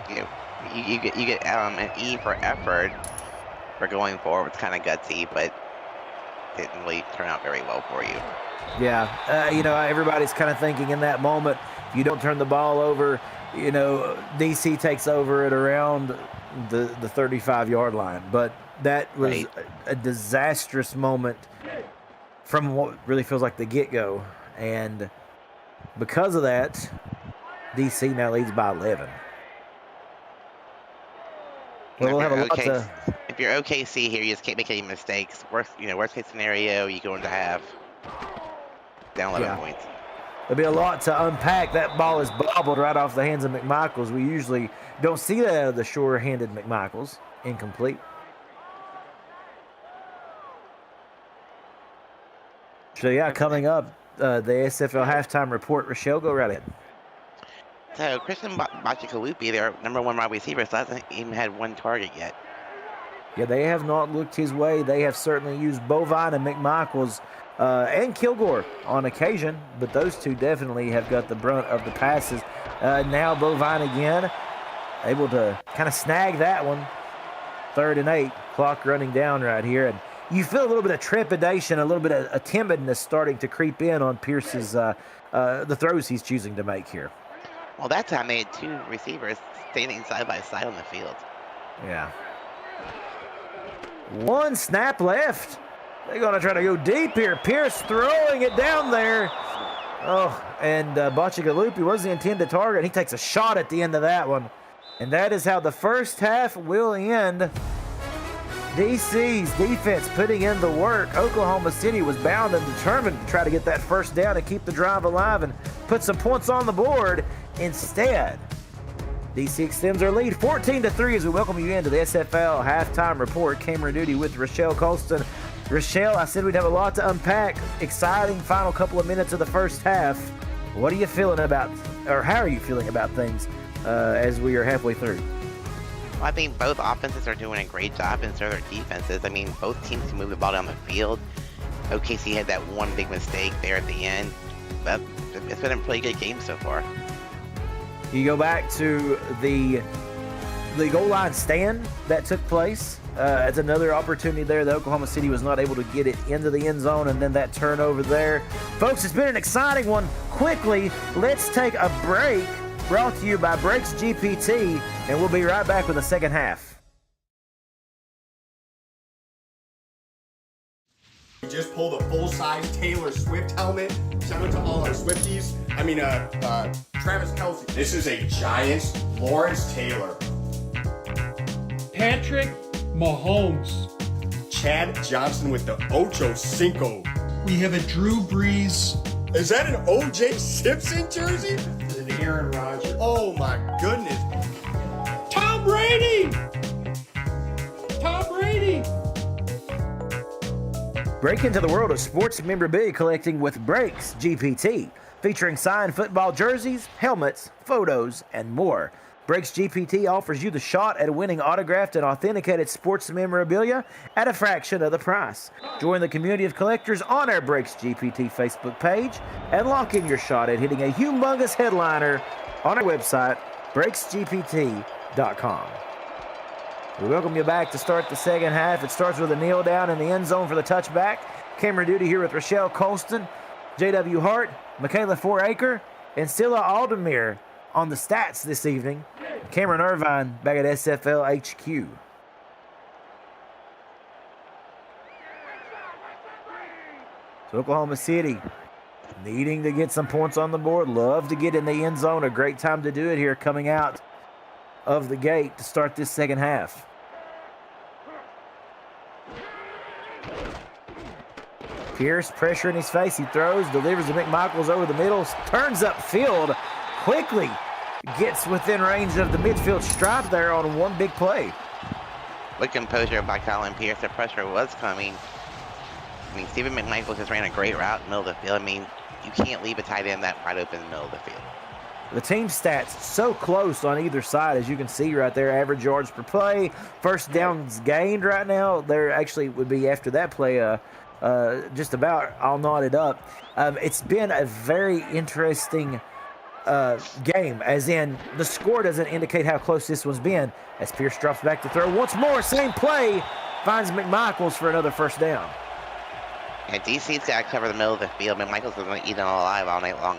you get an E for effort, for going forward. It's kind of gutsy, but didn't really turn out very well for you. Yeah, you know, everybody's kind of thinking in that moment, if you don't turn the ball over, you know, DC takes over at around the 35-yard line. But that was Right. a disastrous moment from what really feels like the get-go. And because of that, DC now leads by 11. Well, we'll have a lot to... If you're OKC here, you just can't make any mistakes. Worst case scenario, you go into half down 11 points. There'll be a lot to unpack. That ball is bobbled right off the hands of McMichaels. We usually don't see that out of the sure-handed McMichaels. Incomplete. So, yeah, coming up, the SFL halftime report. Rochelle, go right ahead. So, Christian Bachikalupi, their number 1 wide receiver, hasn't even had 1 target yet. Yeah, they have not looked his way. They have certainly used Bovine and McMichaels and Kilgore on occasion, but those two definitely have got the brunt of the passes. Now Bovine again, able to kind of snag that one. 3rd and 8, clock running down right here. And you feel a little bit of trepidation, a little bit of a timidness starting to creep in on Pierce's the throws he's choosing to make here. Well, that time they had 2 receivers standing side by side on the field. Yeah. 1 snap left. They're going to try to go deep here. Pierce throwing it down there. Oh, and Bachikalupi was the intended target. He takes a shot at the end of that one. And that is how the first half will end. DC's defense putting in the work. Oklahoma City was bound and determined to try to get that first down and keep the drive alive and put some points on the board. Instead, DC extends their lead 14-3 as we welcome you into the SFL halftime report. Cameron Duty with Rochelle Colston. Rochelle, I said we'd have a lot to unpack. Exciting final couple of minutes of the first half. What are you feeling about, or how are you feeling about things as we are halfway through? Well, I think both offenses are doing a great job, and so are their defenses. I mean, both teams can move the ball down the field. OKC had that one big mistake there at the end, but it's been a pretty good game so far. You go back to the goal line stand that took place. It's another opportunity there that Oklahoma City was not able to get it into the end zone, and then that turnover there. Folks, it's been an exciting one. Quickly, let's take a break. Brought to you by Brakes GPT, and we'll be right back with the second half. We just pulled a full-size Taylor Swift helmet. Shout out to all our Swifties. I mean, Travis Kelce. This is a Giants Lawrence Taylor. Patrick Mahomes. Chad Johnson with the Ocho Cinco. We have a Drew Brees. Is that an O.J. Simpson jersey? It's an Aaron Rodgers. Oh my goodness. Tom Brady! Tom Brady! Break into the world of sports memorabilia collecting with Brakes GPT, featuring signed football jerseys, helmets, photos, and more. Brakes GPT offers you the shot at winning autographed and authenticated sports memorabilia at a fraction of the price. Join the community of collectors on our Brakes GPT Facebook page and lock in your shot at hitting a humongous headliner on our website, brakesgpt.com. We welcome you back to start the second half. It starts with a kneel down in the end zone for the touchback. Camera duty here with Rochelle Colston, J.W. Hart, Michaela Foraker, and Scylla Aldemir on the stats this evening. Cameron Irvine back at SFL HQ. So Oklahoma City needing to get some points on the board. Love to get in the end zone. A great time to do it here coming out of the gate to start this second half. Pierce, pressure in his face. He throws, delivers to McMichaels over the middle, turns upfield, quickly gets within range of the midfield stripe there on one big play. With composure by Colin Pierce, the pressure was coming. I mean, Stephen McMichaels just ran a great route in the middle of the field. I mean, you can't leave a tight end that wide open in the middle of the field. The team stats so close on either side, as you can see right there. Average yards per play, first downs gained right now. There actually would be after that play just about all knotted up. It's been a very interesting game, as in the score doesn't indicate how close this one's been. As Pierce drops back to throw once more, same play, finds McMichaels for another first down. And DC's got to cover the middle of the field. McMichael's going to eat it all alive all night long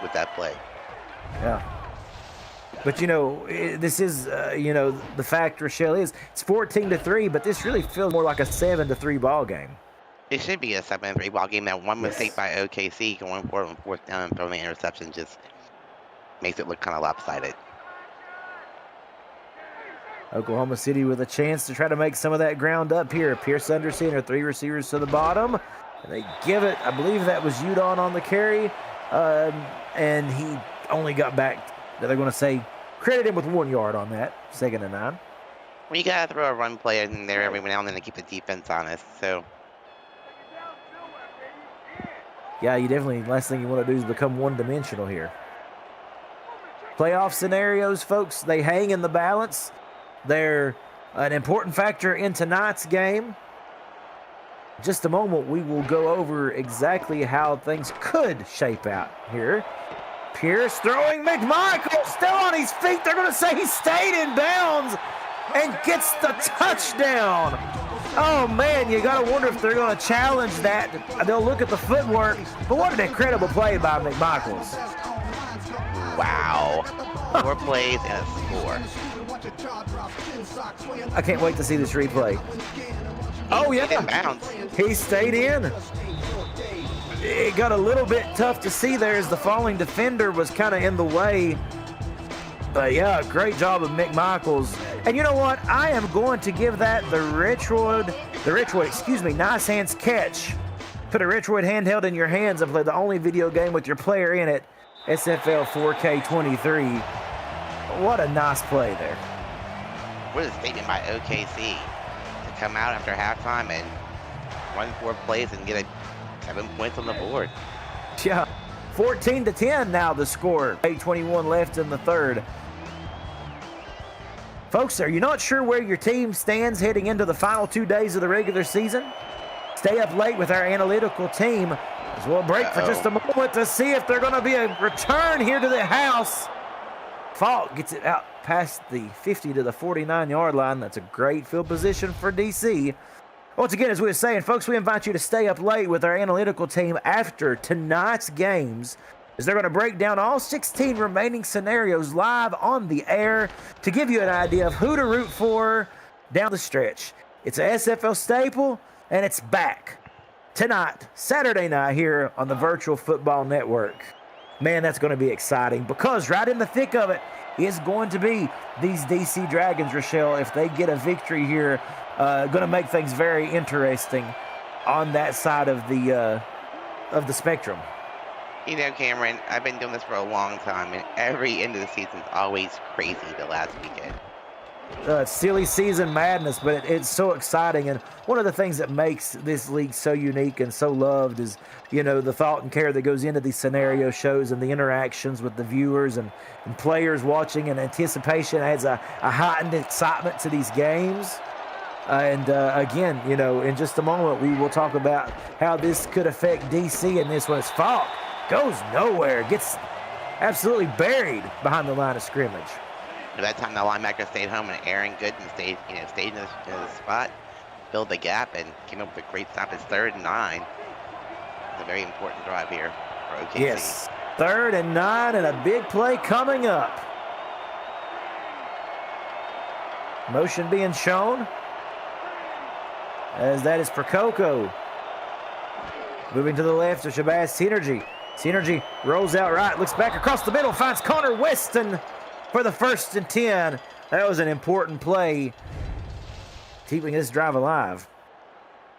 with that play. Yeah. But, this is, the fact, Rochelle, is it's 14-3, but this really feels more like a 7-3 ball game. It should be a 7-3 ball game. That one mistake by OKC going for it on fourth down and throwing the interception just makes it look kind of lopsided. Oklahoma City with a chance to try to make some of that ground up here. Pierce under center, 3 receivers to the bottom. And they give it, I believe that was Udon on the carry. And he only got back, they're going to say, credit him with 1 yard on that, 2nd and 9. Well, you got to throw a run play in there every now and then to keep the defense honest. So, yeah, you definitely, last thing you want to do is become one-dimensional here. Playoff scenarios, folks, they hang in the balance. They're an important factor in tonight's game. In just a moment, we will go over exactly how things could shape out here. Pierce throwing, McMichael still on his feet. They're going to say he stayed in bounds and gets the touchdown. Oh, man, you got to wonder if they're going to challenge that. They'll look at the footwork, but what an incredible play by McMichaels. Wow. 4 plays and a score. I can't wait to see this replay. Oh, yeah. He stayed in. It got a little bit tough to see there as the falling defender was kind of in the way. But, yeah, great job of McMichaels. And you know what? I am going to give that the Richwood, nice hands catch. Put a Richwood handheld in your hands and play the only video game with your player in it, SFL 4K23. What a nice play there. What a statement by OKC to come out after halftime and run 4 plays and get 7 points on the board. Yeah, 14-10 now the score. 8:21 left in the third. Folks, are you not sure where your team stands heading into the final 2 days of the regular season? Stay up late with our analytical team as we'll break for just a moment to see if there's going to be a return here to the house. Falk gets it out past the 50 to the 49-yard line. That's a great field position for DC. Once again, as we were saying, folks, we invite you to stay up late with our analytical team after tonight's games, as they're going to break down all 16 remaining scenarios live on the air to give you an idea of who to root for down the stretch. It's a SFL staple, and it's back tonight, Saturday night, here on the Virtual Football Network. Man, that's going to be exciting, because right in the thick of it is going to be these DC Dragons, Rochelle. If they get a victory here, going to make things very interesting on that side of the spectrum. You know, Cameron, I've been doing this for a long time, and every end of the season's always crazy the last weekend. It's silly season madness, but it's so exciting. And one of the things that makes this league so unique and so loved is, the thought and care that goes into these scenario shows and the interactions with the viewers and players watching, and anticipation adds a heightened excitement to these games. And again, in just a moment, we will talk about how this could affect DC in this one. It's Falk goes nowhere, gets absolutely buried behind the line of scrimmage. At that time, the linebacker stayed home, and Aaron Gooden stayed in his spot, filled the gap, and came up with a great stop. It's 3rd and 9. It's a very important drive here for OKC. Yes, 3rd and 9, and a big play coming up. Motion being shown, as that is Prococo. Moving to the left of Shabazz Synergy. Synergy rolls out right, looks back across the middle, finds Connor Weston for the 1st and 10. That was an important play, keeping this drive alive.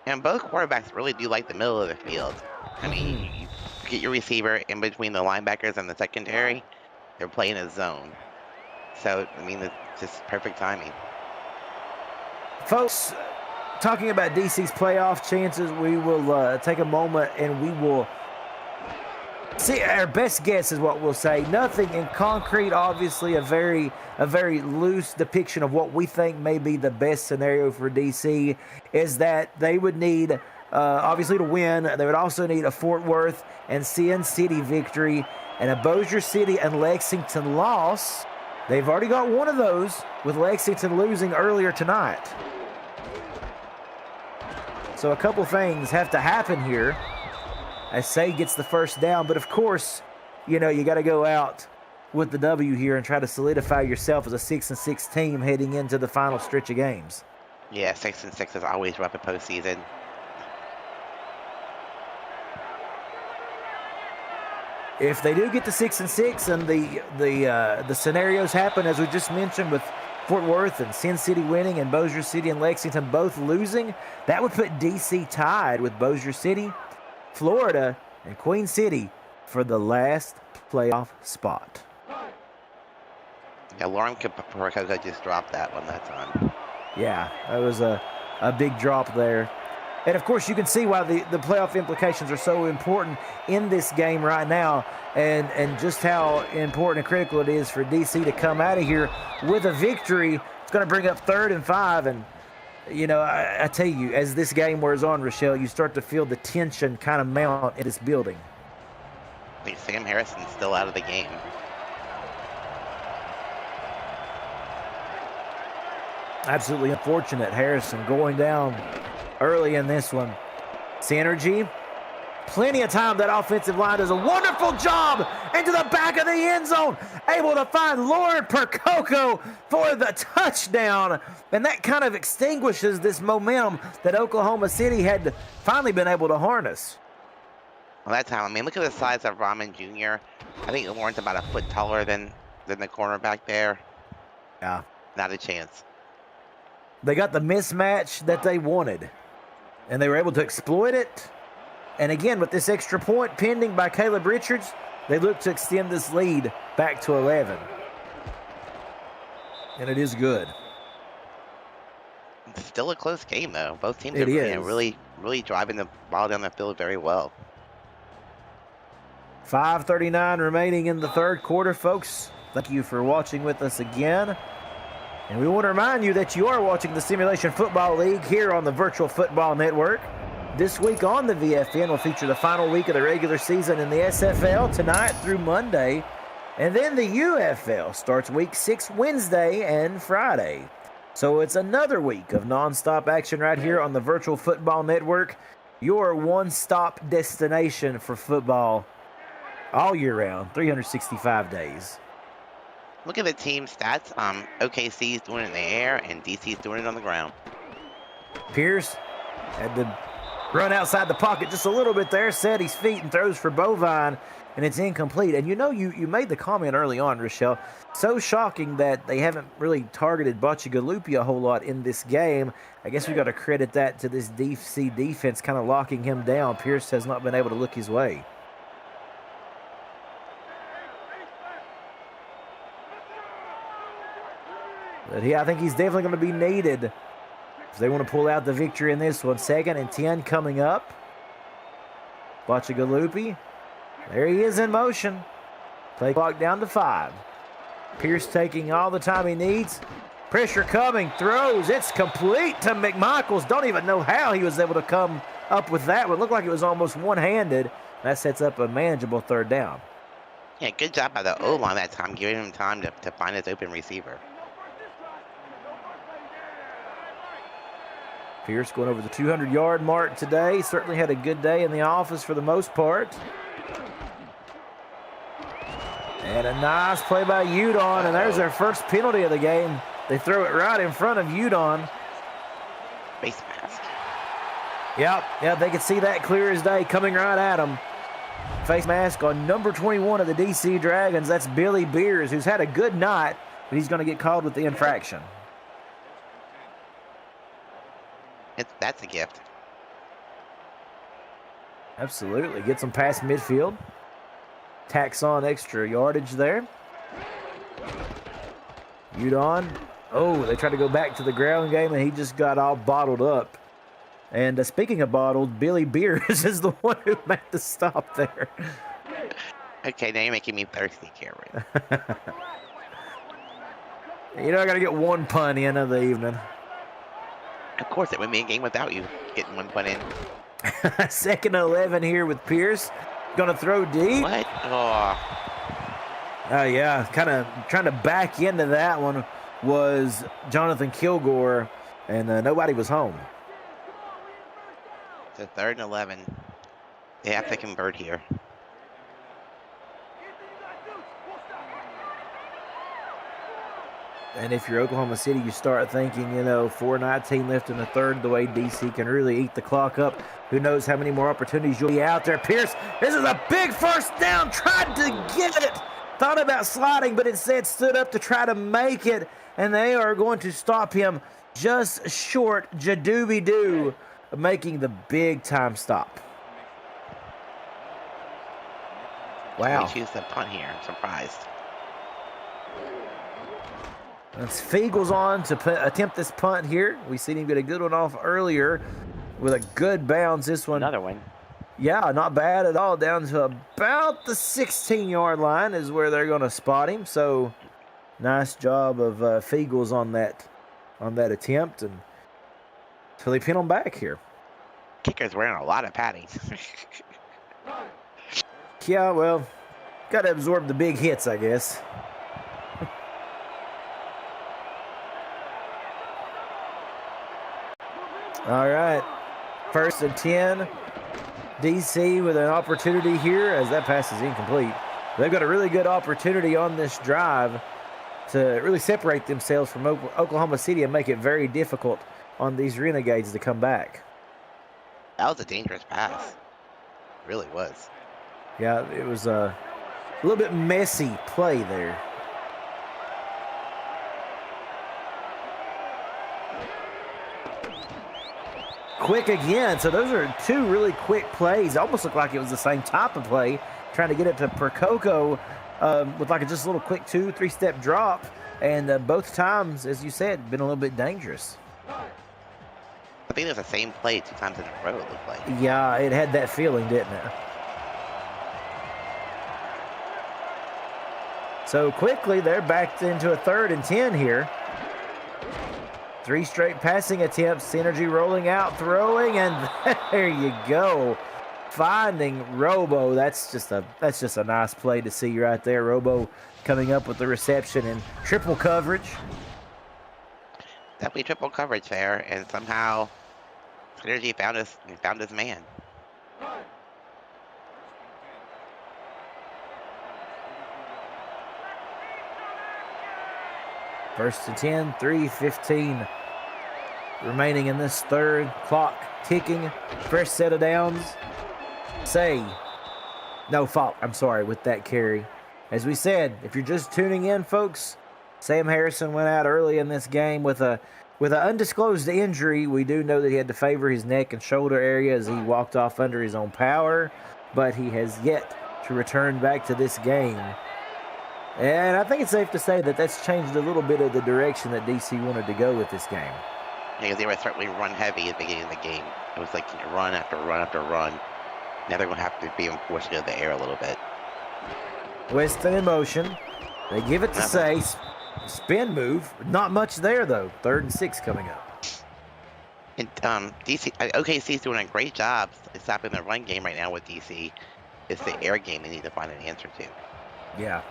And both quarterbacks really do like the middle of the field. I mean, you get your receiver in between the linebackers and the secondary, they're playing a zone. So, I mean, it's just perfect timing. Folks, talking about DC's playoff chances, we will take a moment and we will see our best guess is what we'll say. Nothing in concrete, obviously a very loose depiction of what we think may be the best scenario for DC is that they would need, obviously to win, they would also need a Fort Worth and CN City victory and a Bossier City and Lexington loss. They've already got one of those with Lexington losing earlier tonight. So a couple things have to happen here as Say gets the first down. But of course, you know, you got to go out with the W here and try to solidify yourself as a 6-6 team heading into the final stretch of games. Yeah, 6-6 is always rough in postseason. If they do get to 6-6 and the scenarios happen as we just mentioned with Fort Worth and Sin City winning and Bossier City and Lexington both losing, that would put DC tied with Bossier City, Florida, and Queen City for the last playoff spot. Yeah, Lauren Percoco just dropped that one that time. Yeah, that was a big drop there. And, of course, you can see why the playoff implications are so important in this game right now and just how important and critical it is for DC to come out of here with a victory. It's going to bring up 3rd and 5. And, you know, I tell you, as this game wears on, Rochelle, you start to feel the tension kind of mount in this building. I think Sam Harrison's still out of the game. Absolutely unfortunate. Harrison going down early in this one. Synergy. Plenty of time. That offensive line does a wonderful job into the back of the end zone. Able to find Lauren Percoco for the touchdown. And that kind of extinguishes this momentum that Oklahoma City had finally been able to harness. Well, that time, I mean, look at the size of Rahman Jr. I think Lauren's about a foot taller than the cornerback there. Yeah. Not a chance. They got the mismatch that they wanted, and they were able to exploit it. And again, with this extra point pending by Caleb Richards, they look to extend this lead back to 11. And it is good. It's still a close game, though. Both teams It are is. really driving the ball down the field very well. 5:39 remaining in the third quarter, folks. Thank you for watching with us again. And we want to remind you that you are watching the Simulation Football League here on the Virtual Football Network. This week on the VFN will feature the final week of the regular season in the SFL tonight through Monday. And then the UFL starts week 6 Wednesday and Friday. So it's another week of nonstop action right here on the Virtual Football Network, your one-stop destination for football all year round, 365 days. Look at the team stats. OKC's doing it in the air, and DC's doing it on the ground. Pierce had to run outside the pocket just a little bit there, set his feet and throws for Bovine, and it's incomplete. And you know, you made the comment early on, Rochelle, so shocking that they haven't really targeted Boccigalupi a whole lot in this game. I guess we got to credit that to this DC defense kind of locking him down. Pierce has not been able to look his way. But I think he's definitely going to be needed if they want to pull out the victory in this one. 2nd and 10 coming up. Boccigalupi. There he is in motion. Play clock down to 5. Pierce taking all the time he needs. Pressure coming. Throws. It's complete to McMichaels. Don't even know how he was able to come up with that one. Looked like it was almost one-handed. That sets up a manageable 3rd down. Yeah, good job by the O-line that time, giving him time to find his open receiver. Pierce going over the 200-yard mark today. Certainly had a good day in the office for the most part. And a nice play by Udon, and there's their first penalty of the game. They throw it right in front of Udon. Face mask. Yep, they could see that clear as day coming right at him. Face mask on number 21 of the DC Dragons. That's Billy Beers, who's had a good night, but he's going to get called with the infraction. That's a gift. Absolutely. Gets him past midfield. Tacks on extra yardage there. Udon. Oh, they tried to go back to the ground game, and he just got all bottled up. And speaking of bottled, Billy Beers is the one who made the stop there. Okay, now you're making me thirsty, Cameron. You know, I got to get one pun in of the evening. Of course, it would be a game without you getting one put in. 2nd and 11 here with Pierce. Going to throw deep. What? Oh. Yeah, kind of trying to back into that one was Jonathan Kilgore, and nobody was home. So 3rd and 11. They have to convert here. And if you're Oklahoma City, you start thinking, 4:19 left in the third, the way DC can really eat the clock up. Who knows how many more opportunities you'll be out there. Pierce, this is a big first down, tried to get it. Thought about sliding, but instead stood up to try to make it. And they are going to stop him just short, Jadooby-Doo, making the big time stop. Wow. They choose the punt here. I'm surprised. It's Fiegel's on to attempt this punt here. We seen him get a good one off earlier with a good bounce. This one. Another one. Yeah, not bad at all. Down to about the 16-yard line is where they're going to spot him. So nice job of Fiegel's on that attempt, and so they pin him back here. Kicker's wearing a lot of padding. Yeah, well, got to absorb the big hits, I guess. All right, 1st and 10. DC with an opportunity here as that pass is incomplete. They've got a really good opportunity on this drive to really separate themselves from Oklahoma City and make it very difficult on these Renegades to come back. That was a dangerous pass. It really was. Yeah, it was a little bit messy play there. Quick again. So those are two really quick plays. Almost looked like it was the same type of play. Trying to get it to Percoco with like just a little quick 2-3 step drop. And both times, as you said, been a little bit dangerous. I think it was the same play 2 times in a row, it looked like. Yeah, it had that feeling, didn't it? So quickly, they're backed into a 3rd and 10 here. 3 straight passing attempts. Synergy rolling out, throwing, and there you go. Finding Robo. That's just a nice play to see right there. Robo coming up with the reception and triple coverage. Definitely triple coverage there, and somehow Synergy found his man. First and 10, 3:15 remaining in this third. Clock ticking. Fresh set of downs. No fault. I'm sorry with that carry. As we said, if you're just tuning in, folks, Sam Harrison went out early in this game with an undisclosed injury. We do know that he had to favor his neck and shoulder area as he walked off under his own power, but he has yet to return back to this game. And I think it's safe to say that that's changed a little bit of the direction that DC wanted to go with this game. Because they were certainly run heavy at the beginning of the game. It was like run after run after run. Now they're going to have to be enforced to the air a little bit. Weston in motion. They give it to Say. Spin move. Not much there, though. 3rd and 6 coming up. And OKC's doing a great job stopping the run game right now with DC. It's the air game they need to find an answer to. Yeah,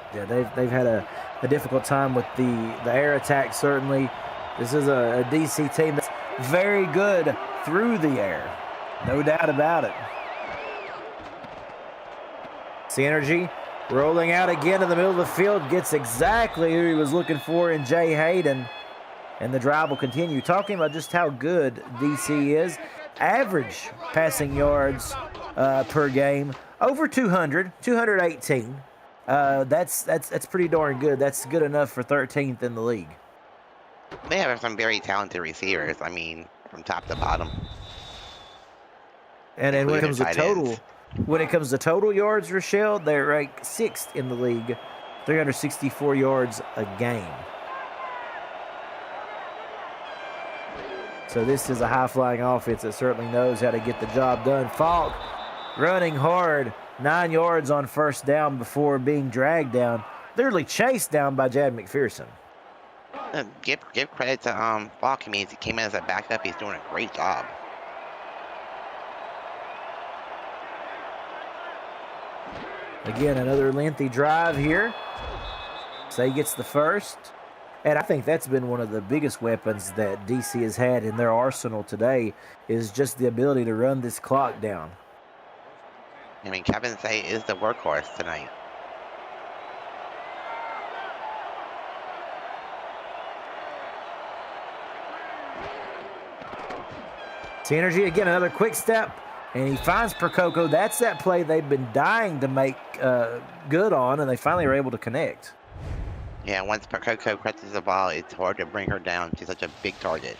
they've had a difficult time with the air attack, certainly. This is a DC team that's very good through the air. No doubt about it. Synergy rolling out again in the middle of the field. Gets exactly who he was looking for in Jay Hayden. And the drive will continue. Talking about just how good DC is. Average passing yards per game. Over 200, 218. That's pretty darn good. That's good enough for 13th in the league. They have some very talented receivers. I mean, from top to bottom. And then when it comes to total yards, Rochelle, they're ranked 6th in the league, 364 yards a game. So this is a high-flying offense that certainly knows how to get the job done. Falk running hard, 9 yards on first down before being dragged down, literally chased down by Jad McPherson. Give credit to Falk. I mean, he came in as a backup. He's doing a great job. Again, another lengthy drive here. Say gets the first. And I think that's been one of the biggest weapons that DC has had in their arsenal today is just the ability to run this clock down. I mean, Kevin Say is the workhorse tonight. Synergy again, another quick step, and he finds Percoco. That's that play they've been dying to make good on, and they finally are able to connect. Yeah, once Percoco catches the ball, it's hard to bring her down. She's such a big target.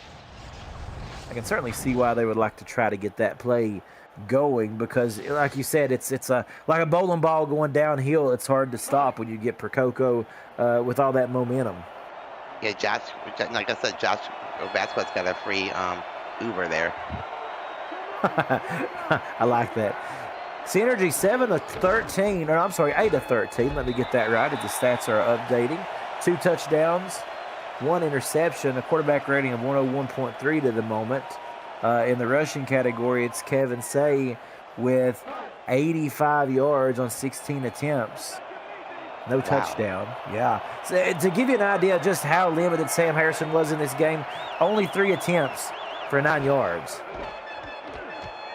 I can certainly see why they would like to try to get that play going because, like you said, it's like a bowling ball going downhill. It's hard to stop when you get Percoco with all that momentum. Yeah, Josh, like I said, Josh Vasquez got a free Uber there. I like that. Synergy 7-13, or I'm sorry, 8-13. Let me get that right as the stats are updating. 2 touchdowns, 1 interception, a quarterback rating of 101.3 to the moment. In the rushing category, it's Kevin Say with 85 yards on 16 attempts. No touchdown. Yeah. So, to give you an idea of just how limited Sam Harrison was in this game, only 3 attempts for 9 yards.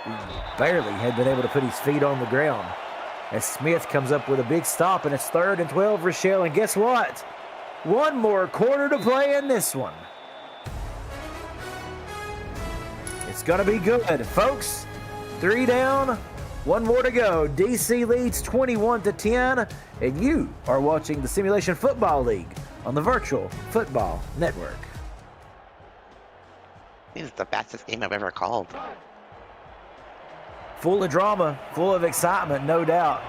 He barely had been able to put his feet on the ground. As Smith comes up with a big stop, and it's 3rd and 12, Rochelle. And guess what? 1 more quarter to play in this one. It's going to be good, folks. 3 down, 1 more to go. DC leads 21-10, and you are watching the Simulation Football League on the Virtual Football Network. This is the fastest game I've ever called. Full of drama, full of excitement, no doubt.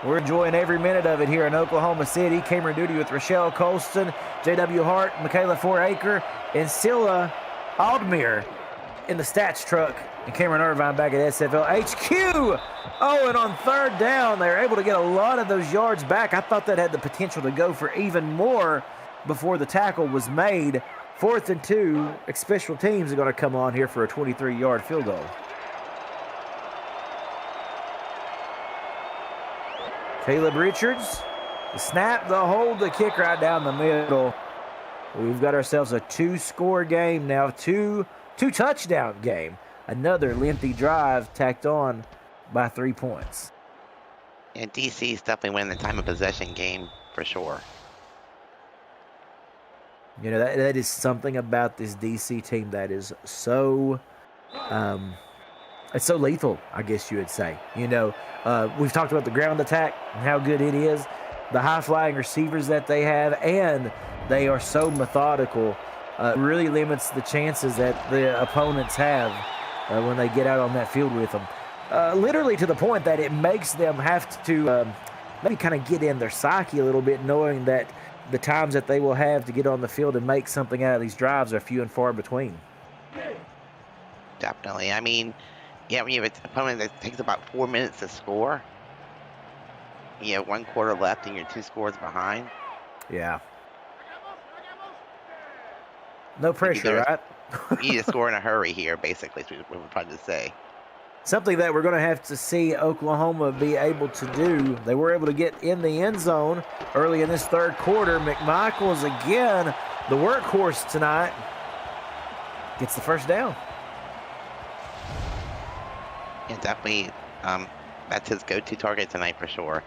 We're enjoying every minute of it here in Oklahoma City. Cameron Duty with Rochelle Colston, J.W. Hart, Michaela Foraker, and Scylla Aldmere in the stats truck. And Cameron Irvine back at SFL HQ. Oh, and on 3rd down, they were able to get a lot of those yards back. I thought that had the potential to go for even more before the tackle was made. 4th and 2, special teams are going to come on here for a 23-yard field goal. Caleb Richards, the snap, the hold, the kick right down the middle. We've got ourselves a 2-score game now, two touchdown game. Another lengthy drive tacked on by 3 points. And DC's definitely winning the time of possession game for sure. You know, that is something about this DC team that is so, it's so lethal, I guess you would say. You know, we've talked about the ground attack and how good it is, the high-flying receivers that they have, and they are so methodical. Really limits the chances that the opponents have when they get out on that field with them. Literally to the point that it makes them have to maybe kind of get in their psyche a little bit, knowing that the times that they will have to get on the field and make something out of these drives are few and far between. Definitely. I mean, yeah, when you have an opponent that takes about 4 minutes to score, you have 1 quarter left and you're 2 scores behind. Yeah. No pressure, right? You need to score in a hurry here, basically, is what we're trying to say. Something that we're going to have to see Oklahoma be able to do. They were able to get in the end zone early in this 3rd quarter. McMichaels, again, the workhorse tonight, gets the 1st down. Yeah, definitely, that's his go-to target tonight for sure.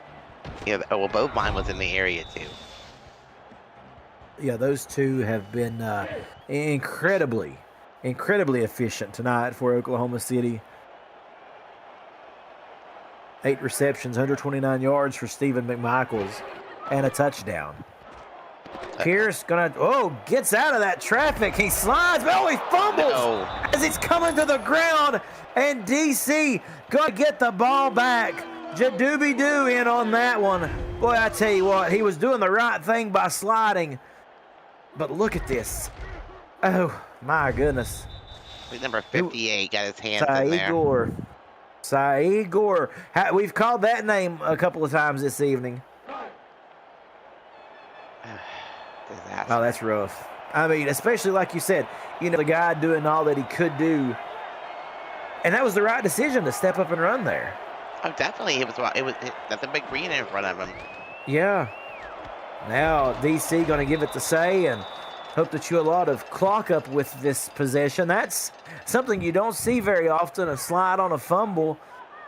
Yeah, well, both mine was in the area, too. Yeah, those two have been incredibly efficient tonight for Oklahoma City. 8 receptions, 129 yards for Stephen McMichaels, and a touchdown. Pierce gets out of that traffic. He slides, but he fumbles as it's coming to the ground, and DC gonna get the ball back. Jadooby-doo in on that one. Boy, I tell you what, he was doing the right thing by sliding, but look at this. Oh, my goodness. Number 58 got his hands in there. Saeed Gore. We've called that name a couple of times this evening. Disaster. Oh, that's rough. I mean, especially like you said, you know, the guy doing all that he could do. And that was the right decision to step up and run there. Oh, definitely. That's a big green in front of him. Yeah. Now DC going to give it to Say and hope to chew a lot of clock up with this possession. That's something you don't see very often, a slide on a fumble,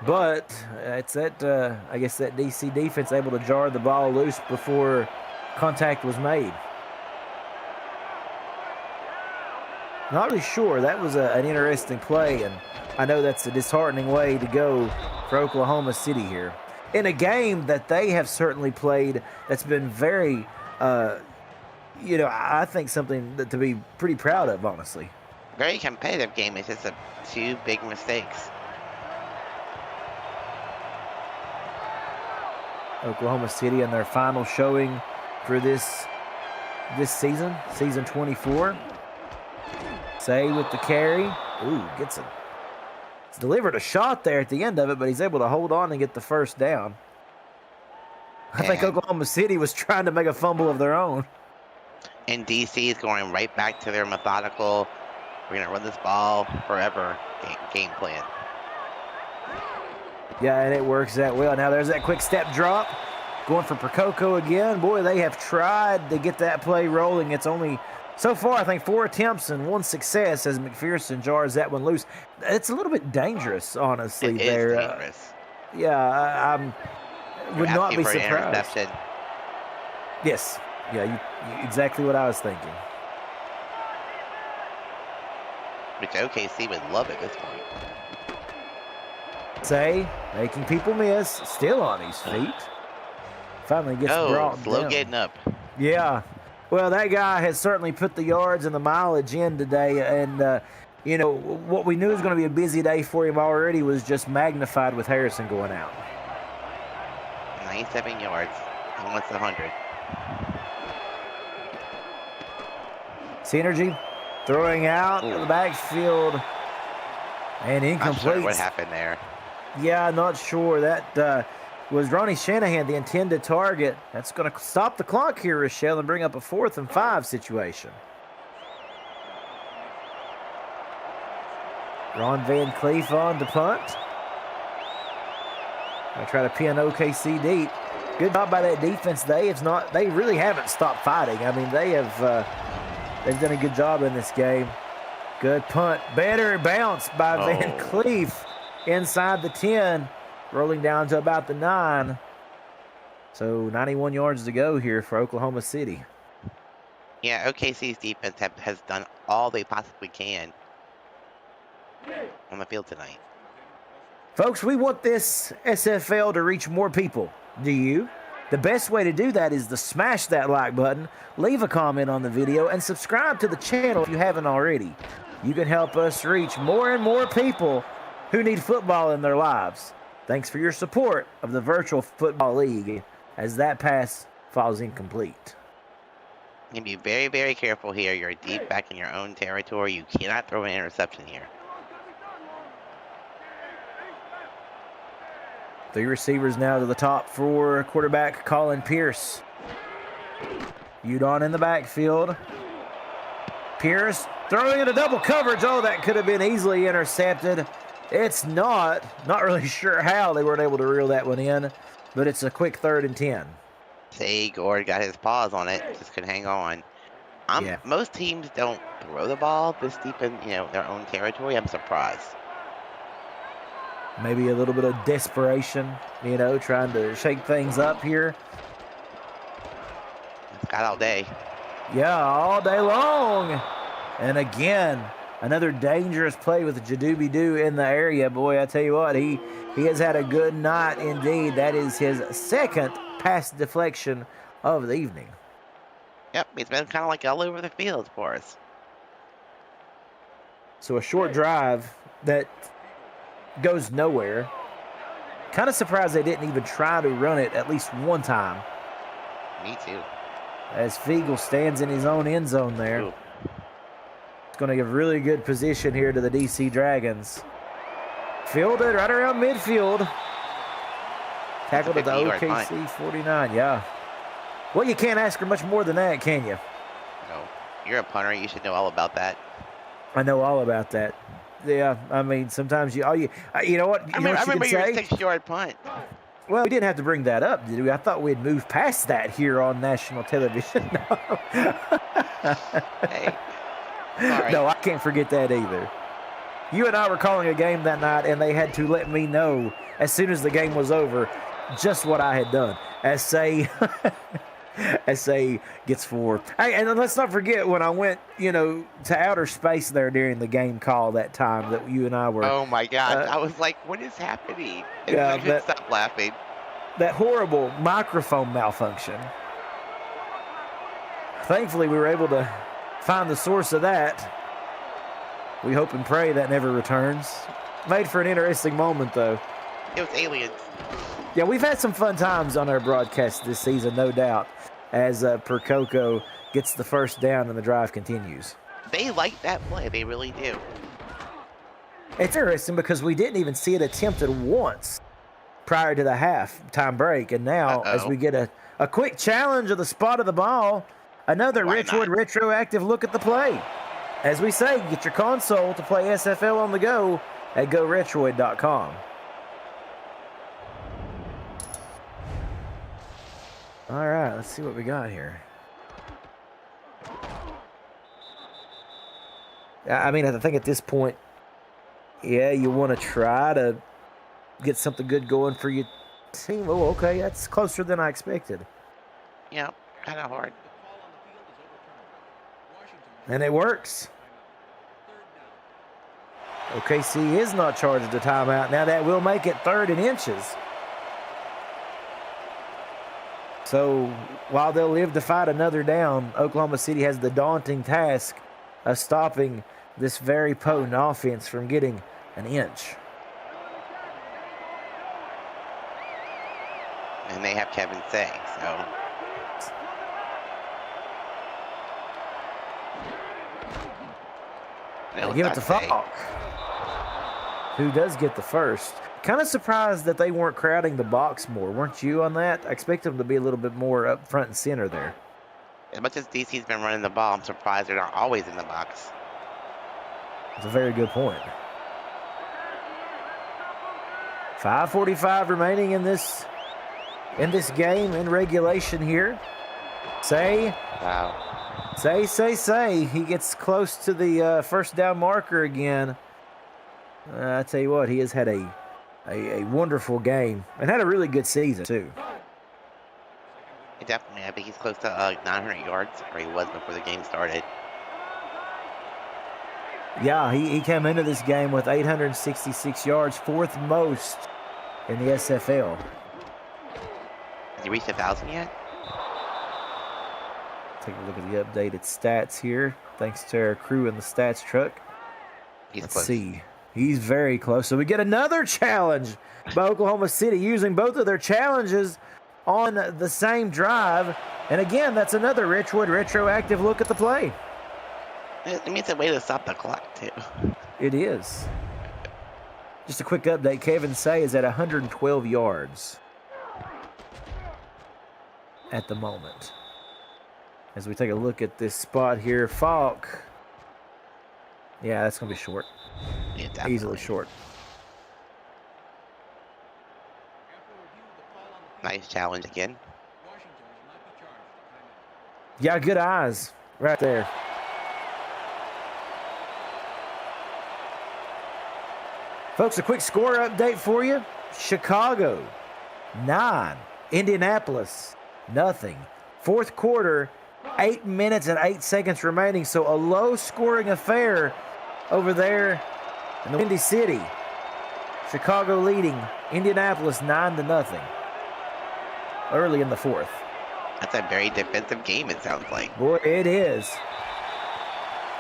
but it's that, I guess that DC defense able to jar the ball loose before contact was made. Not really sure. That was an interesting play, and I know that's a disheartening way to go for Oklahoma City here. In a game that they have certainly played that's been very, I think something to be pretty proud of, honestly. Very competitive game. It's just two big mistakes. Oklahoma City in their final showing for this season, season 24. Say with the carry. Ooh, gets it. He's delivered a shot there at the end of it, but he's able to hold on and get the first down. I think Oklahoma City was trying to make a fumble of their own. And DC is going right back to their methodical, we're going to run this ball forever game plan. Yeah, and it works that well. Now there's that quick step drop. Going for Percoco again. Boy, they have tried to get that play rolling. It's only, so far, I think 4 attempts and 1 success as McPherson jars that one loose. It's a little bit dangerous, honestly. It is dangerous. Yeah, I would not be surprised. Yes. Yeah, you exactly what I was thinking. Which OKC would love at this point. Say, making people miss, still on his feet. Finally gets brought slow down. getting up. Yeah. Well, that guy has certainly put the yards and the mileage in today. And, what we knew was going to be a busy day for him already was just magnified with Harrison going out. 97 yards. He wants 100. Synergy throwing out in the backfield and incomplete. Not sure what happened there. Yeah, not sure. That was Ronnie Shanahan, the intended target. That's going to stop the clock here, Rochelle, and bring up a 4th and 5 situation. Ron Van Cleef on to punt. I try to pin OKC deep. Good job by that defense. They really haven't stopped fighting. I mean, they've done a good job in this game. Good punt. Better bounce by Van Cleef inside the 10, rolling down to about the 9. So 91 yards to go here for Oklahoma City. Yeah, OKC's defense has done all they possibly can on the field tonight. Folks, we want this SFL to reach more people. Do you? The best way to do that is to smash that like button, leave a comment on the video, and subscribe to the channel if you haven't already. You can help us reach more and more people who need football in their lives. Thanks for your support of the Virtual Football League as that pass falls incomplete. You can be very, very careful here. You're deep back in your own territory. You cannot throw an interception here. 3 receivers now to the top for quarterback Colin Pierce. Udon in the backfield. Pierce throwing into double coverage. Oh, that could have been easily intercepted. It's not. Not really sure how they weren't able to reel that one in, but it's a quick 3rd and 10. Say Gord got his paws on it. Just couldn't hang on. Most teams don't throw the ball this deep in their own territory. I'm surprised. Maybe a little bit of desperation, trying to shake things up here. It's got all day. Yeah, all day long. And again, another dangerous play with Jadoobie-Doo in the area. Boy, I tell you what, he has had a good night indeed. That is his 2nd pass deflection of the evening. Yep, he's been kind of like all over the field for us. So a short drive that goes nowhere. Kind of surprised they didn't even try to run it at least one time. Me too. As Fiegel stands in his own end zone there. Ooh. It's going to give really good position here to the DC Dragons. Fielded right around midfield. Tackled at the OKC 49, yeah. Well, you can't ask for much more than that, can you? No. You're a punter. You should know all about that. I know all about that. Yeah, I mean, sometimes you know what? I remember your 6-yard punt. Well, we didn't have to bring that up, did we? I thought we'd moved past that here on national television. Hey. Sorry. No, I can't forget that either. You and I were calling a game that night, and they had to let me know as soon as the game was over just what I had done. SA gets 4. Hey, and let's not forget when I went, to outer space there during the game call that time that you and I were. Oh my God! I was like, "What is happening?" And Yeah, I couldn't stop laughing. That horrible microphone malfunction. Thankfully, we were able to find the source of that. We hope and pray that never returns. Made for an interesting moment, though. It was aliens. Yeah, we've had some fun times on our broadcast this season, no doubt, as Percoco gets the first down and the drive continues. They like that play. They really do. It's interesting because we didn't even see it attempted once prior to the half-time break, and now as we get a quick challenge of the spot of the ball, another Richwood retroactive look at the play. As we say, get your console to play SFL on the go at GoRetroid.com. All right, let's see what we got here. I mean, I think at this point, yeah, you want to try to get something good going for your team. Oh, okay, that's closer than I expected. Yeah, kind of hard. And it works. OKC is not charged a timeout. Now that will make it 3rd and inches. So while they'll live to fight another down, Oklahoma City has the daunting task of stopping this very potent offense from getting an inch. And they have Kevin Say, so. They give it to Falk, who does get the first. Kind of surprised that they weren't crowding the box more. Weren't you on that? I expect them to be a little bit more up front and center there. As much as DC's been running the ball, I'm surprised they're not always in the box. That's a very good point. 5:45 remaining in this game in regulation here. Wow. Say. He gets close to the first down marker again. I tell you what, he has had a wonderful game and had a really good season too. Definitely, I think he's close to 900 yards, or he was before the game started. Yeah, he came into this game with 866 yards, 4th most in the SFL. Has he reached 1,000 yet? Take a look at the updated stats here, thanks to our crew in the stats truck. Let's see. He's very close. So we get another challenge by Oklahoma City using both of their challenges on the same drive. And again, that's another Richwood retroactive look at the play. It means a way to stop the clock, too. It is. Just a quick update. Kevin Say is at 112 yards at the moment. As we take a look at this spot here, Falk. Yeah, that's going to be short. Yeah, easily short. Nice challenge again. Yeah, good eyes right there. Folks, a quick score update for you. Chicago, 9. Indianapolis, nothing. 4th quarter, 8 minutes and 8 seconds remaining. So a low-scoring affair over there in the Windy City. Chicago leading Indianapolis 9-0 early in the 4th. That's a very defensive game, it sounds like. Boy, it is.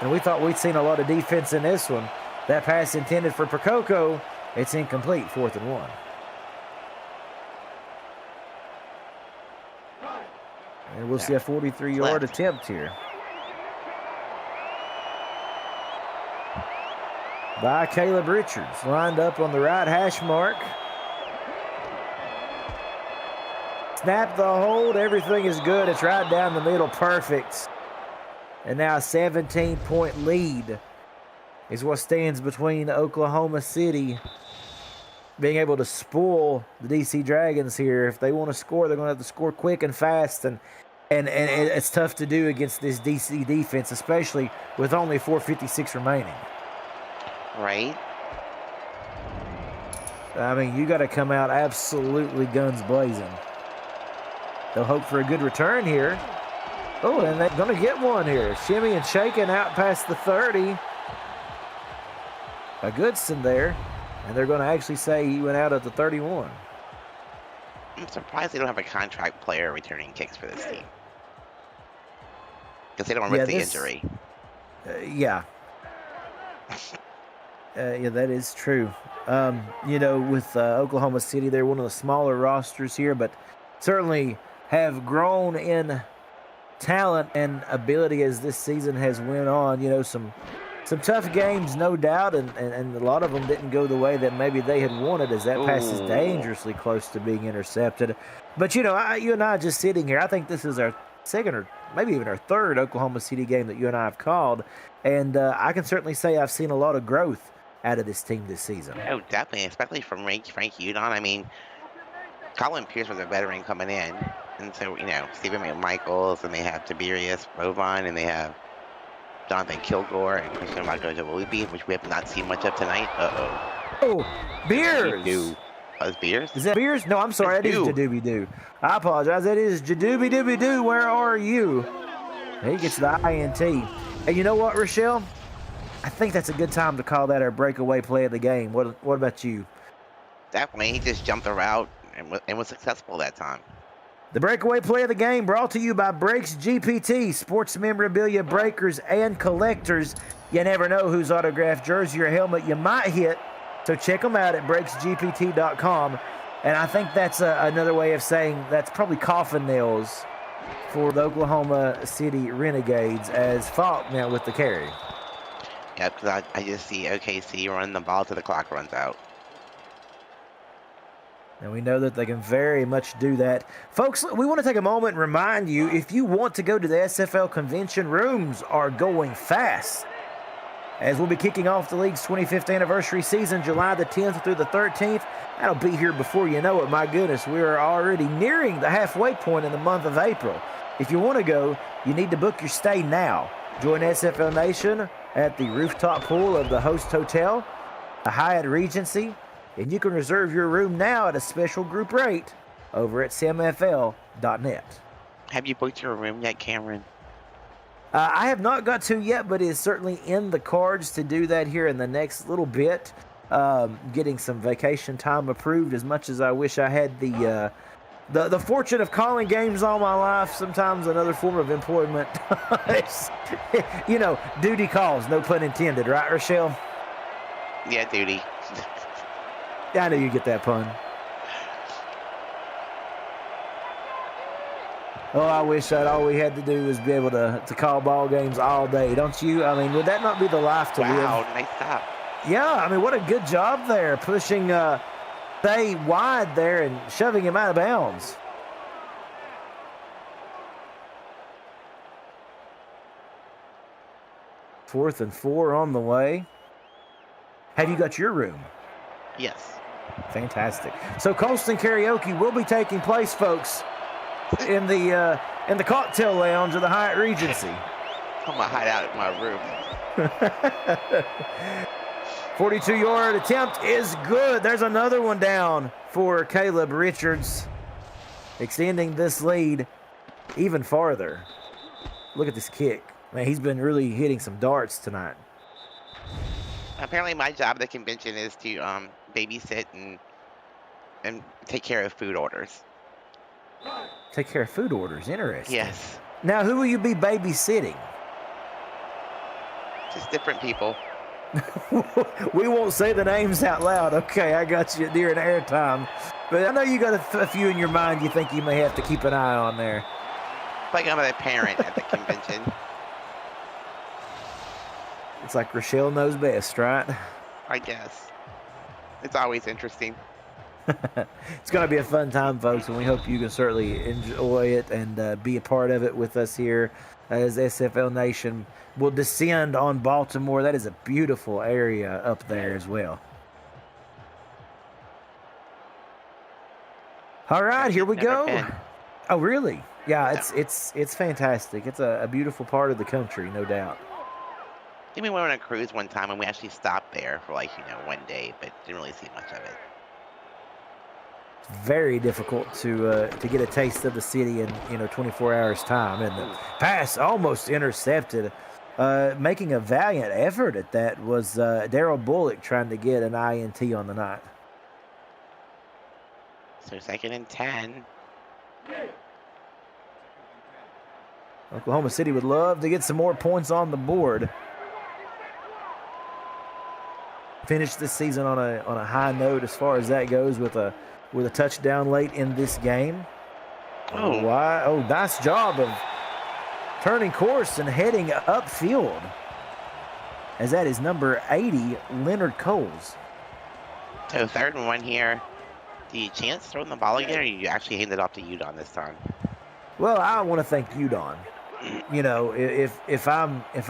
And we thought we'd seen a lot of defense in this one. That pass intended for Percoco, it's incomplete, 4th and 1. And we'll see a 43-yard attempt here. By Caleb Richards, lined up on the right hash mark. Snap the hold, everything is good. It's right down the middle, perfect. And now a 17-point lead is what stands between Oklahoma City being able to spoil the DC Dragons here. If they want to score, they're going to have to score quick and fast, and it's tough to do against this DC defense, especially with only 4:56 remaining. Right. I mean, you got to come out absolutely guns blazing. They'll hope for a good return here. Oh, and they're going to get one here. Shimmy and shaking out past the 30. A Goodson there. And they're going to actually say he went out at the 31. I'm surprised they don't have a contract player returning kicks for this team. Because they don't risk the injury. Yeah. Yeah, that is true. You know, with Oklahoma City, they're one of the smaller rosters here, but certainly have grown in talent and ability as this season has went on. You know, some tough games, no doubt, and a lot of them didn't go the way that maybe they had wanted, as that pass is dangerously close to being intercepted. But, you know, you and I just sitting here, I think this is our second or maybe even our third Oklahoma City game that you and I have called, and I can certainly say I've seen a lot of growth out of this team this season. Oh, definitely, especially from Frank Udon. I mean, Colin Pierce was a veteran coming in, and so, you know, Stephen McMichaels, and they have Tiberius Rovine, and they have Jonathan Kilgore and Christian Magojalubi, which we have not seen much of tonight. Oh, Beers! Was Beers? Is that Beers? No, I'm sorry, that is Jadooby-Doo. I apologize, that is Jadooby-Dooby-Doo, where are you? He gets the INT. And you know what, Rochelle? I think that's a good time to call that our breakaway play of the game. What about you? Definitely, he just jumped the route and was successful that time. The breakaway play of the game brought to you by Breaks GPT, sports memorabilia breakers and collectors. You never know whose autographed jersey or helmet you might hit, so check them out at breaksgpt.com. And I think that's another way of saying that's probably coffin nails for the Oklahoma City Renegades as Falk now with the carry. Yeah, because I just see OKC running the ball till the clock runs out. And we know that they can very much do that. Folks, we want to take a moment and remind you, if you want to go to the SFL convention, rooms are going fast. As we'll be kicking off the league's 25th anniversary season, July the 10th through the 13th. That'll be here before you know it. My goodness, we are already nearing the halfway point in the month of April. If you want to go, you need to book your stay now. Join SFL Nation at the rooftop pool of the host hotel, the Hyatt Regency, and you can reserve your room now at a special group rate over at simfl.net. Have you booked your room yet, Cameron? I have not got to yet, but it is certainly in the cards to do that here in the next little bit. Getting some vacation time approved, as much as I wish I had the fortune of calling games all my life. Sometimes another form of employment. You know, duty calls, no pun intended, right, Rochelle? Yeah, duty. Yeah, I knew you'd get that pun. Oh, I wish that all we had to do was be able to call ball games all day, don't you? I mean, would that not be the life to live? Wow, nice stop. Yeah, I mean, what a good job there, pushing Thay wide there and shoving him out of bounds. Fourth and 4 on the way. Have you got your room? Yes. Fantastic. So Colston Karaoke will be taking place, folks, in the cocktail lounge of the Hyatt Regency. I'm gonna hide out in my room. 42-yard attempt is good. There's another one down for Caleb Richards, extending this lead even farther. Look at this kick. Man, he's been really hitting some darts tonight. Apparently, my job at the convention is to babysit and take care of food orders. Take care of food orders. Interesting. Yes. Now, who will you be babysitting? Just different people. We won't say the names out loud. Okay, I got you during airtime. But I know you got a few in your mind you think you may have to keep an eye on there. Like I'm a parent at the convention. It's like Rochelle knows best, right? I guess. It's always interesting. It's going to be a fun time, folks, and we hope you can certainly enjoy it and be a part of it with us here as SFL Nation will descend on Baltimore. That is a beautiful area up there as well. All right, here we Never go. been. Oh, really? Yeah, No. it's fantastic. It's a beautiful part of the country, no doubt. I mean, we went on a cruise one time and we actually stopped there for like, one day, but didn't really see much of it. Very difficult to get a taste of the city in 24 hours time, and the pass almost intercepted. Making a valiant effort at that was Daryl Bullock trying to get an INT on the night. So 2nd and 10. Oklahoma City would love to get some more points on the board. Finish this season on a high note as far as that goes with a touchdown late in this game. Oh. Why? Oh, nice job of turning course and heading upfield. As that is number 80, Leonard Coles. So 3rd and 1 here. Do you chance throwing the ball again, or you actually hand it off to Udon this time? Well, I want to thank Udon. If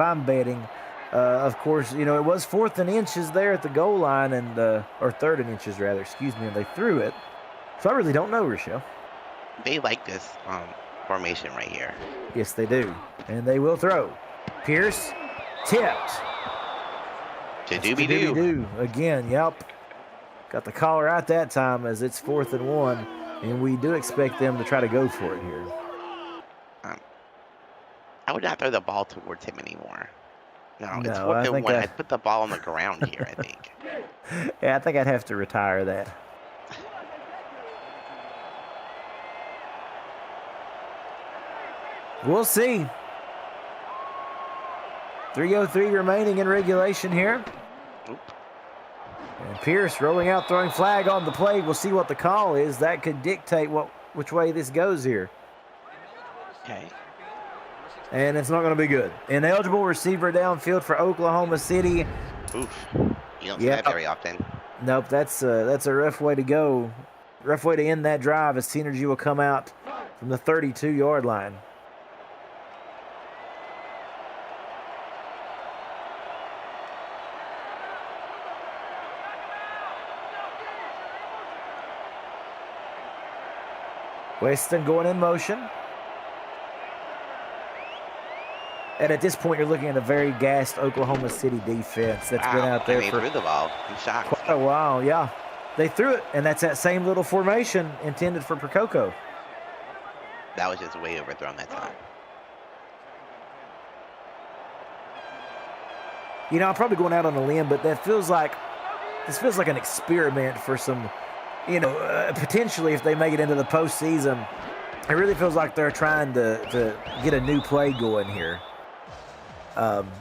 I'm betting, of course, it was 4th and inches there at the goal line, and or 3rd and inches rather, excuse me, and they threw it. So I really don't know, Rochelle. They like this formation right here. Yes, they do, and they will throw. Pierce tipped. To doobie-doo. Again. Yep. Got the collar out that time as it's 4th and 1, and we do expect them to try to go for it here. I would not throw the ball towards him anymore. No, it's No, 4th and 1. I'd put the ball on the ground here, I think. Yeah, I think I'd have to retire that. We'll see. 3:03 remaining in regulation here. Oop. And Pierce rolling out, throwing flag on the play. We'll see what the call is. That could dictate which way this goes here. Okay. And it's not going to be good. Ineligible receiver downfield for Oklahoma City. Oof. You don't see that very often. Nope, that's a rough way to go. Rough way to end that drive as Synergy will come out from the 32-yard line. Weston going in motion. And at this point, you're looking at a very gassed Oklahoma City defense that's been out there they for threw the ball. I'm shocked. quite a while. Yeah, they threw it, and that's that same little formation intended for Prococo. That was just way overthrown that time. I'm probably going out on a limb, but this feels like an experiment for some, potentially if they make it into the postseason, it really feels like they're trying to get a new play going here.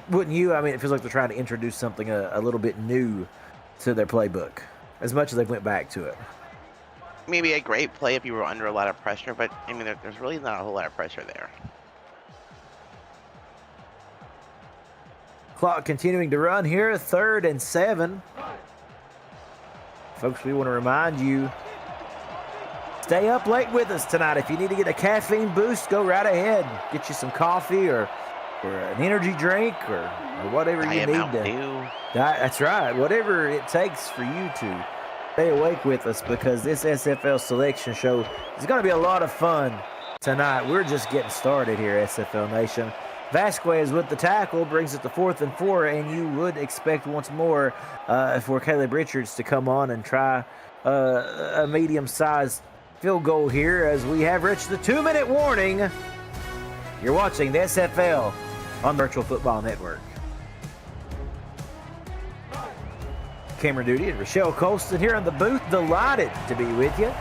Wouldn't you? I mean, it feels like they're trying to introduce something a little bit new to their playbook, as much as they went back to it. Maybe a great play if you were under a lot of pressure, but I mean, there's really not a whole lot of pressure there. Clock continuing to run here, 3rd and 7. Folks, we want to remind you, stay up late with us tonight. If you need to get a caffeine boost, go right ahead. Get you some coffee or an energy drink or whatever you need to. That's right. Whatever it takes for you to stay awake with us, because this SFL selection show is going to be a lot of fun tonight. We're just getting started here, SFL Nation. Vasquez with the tackle brings it to 4th and 4, and you would expect once more for Caleb Richards to come on and try a medium-sized field goal here as we have reached the 2-minute warning. You're watching the SFL on Virtual Football Network. Cameron Duty and Rochelle Colston here in the booth, delighted to be with you.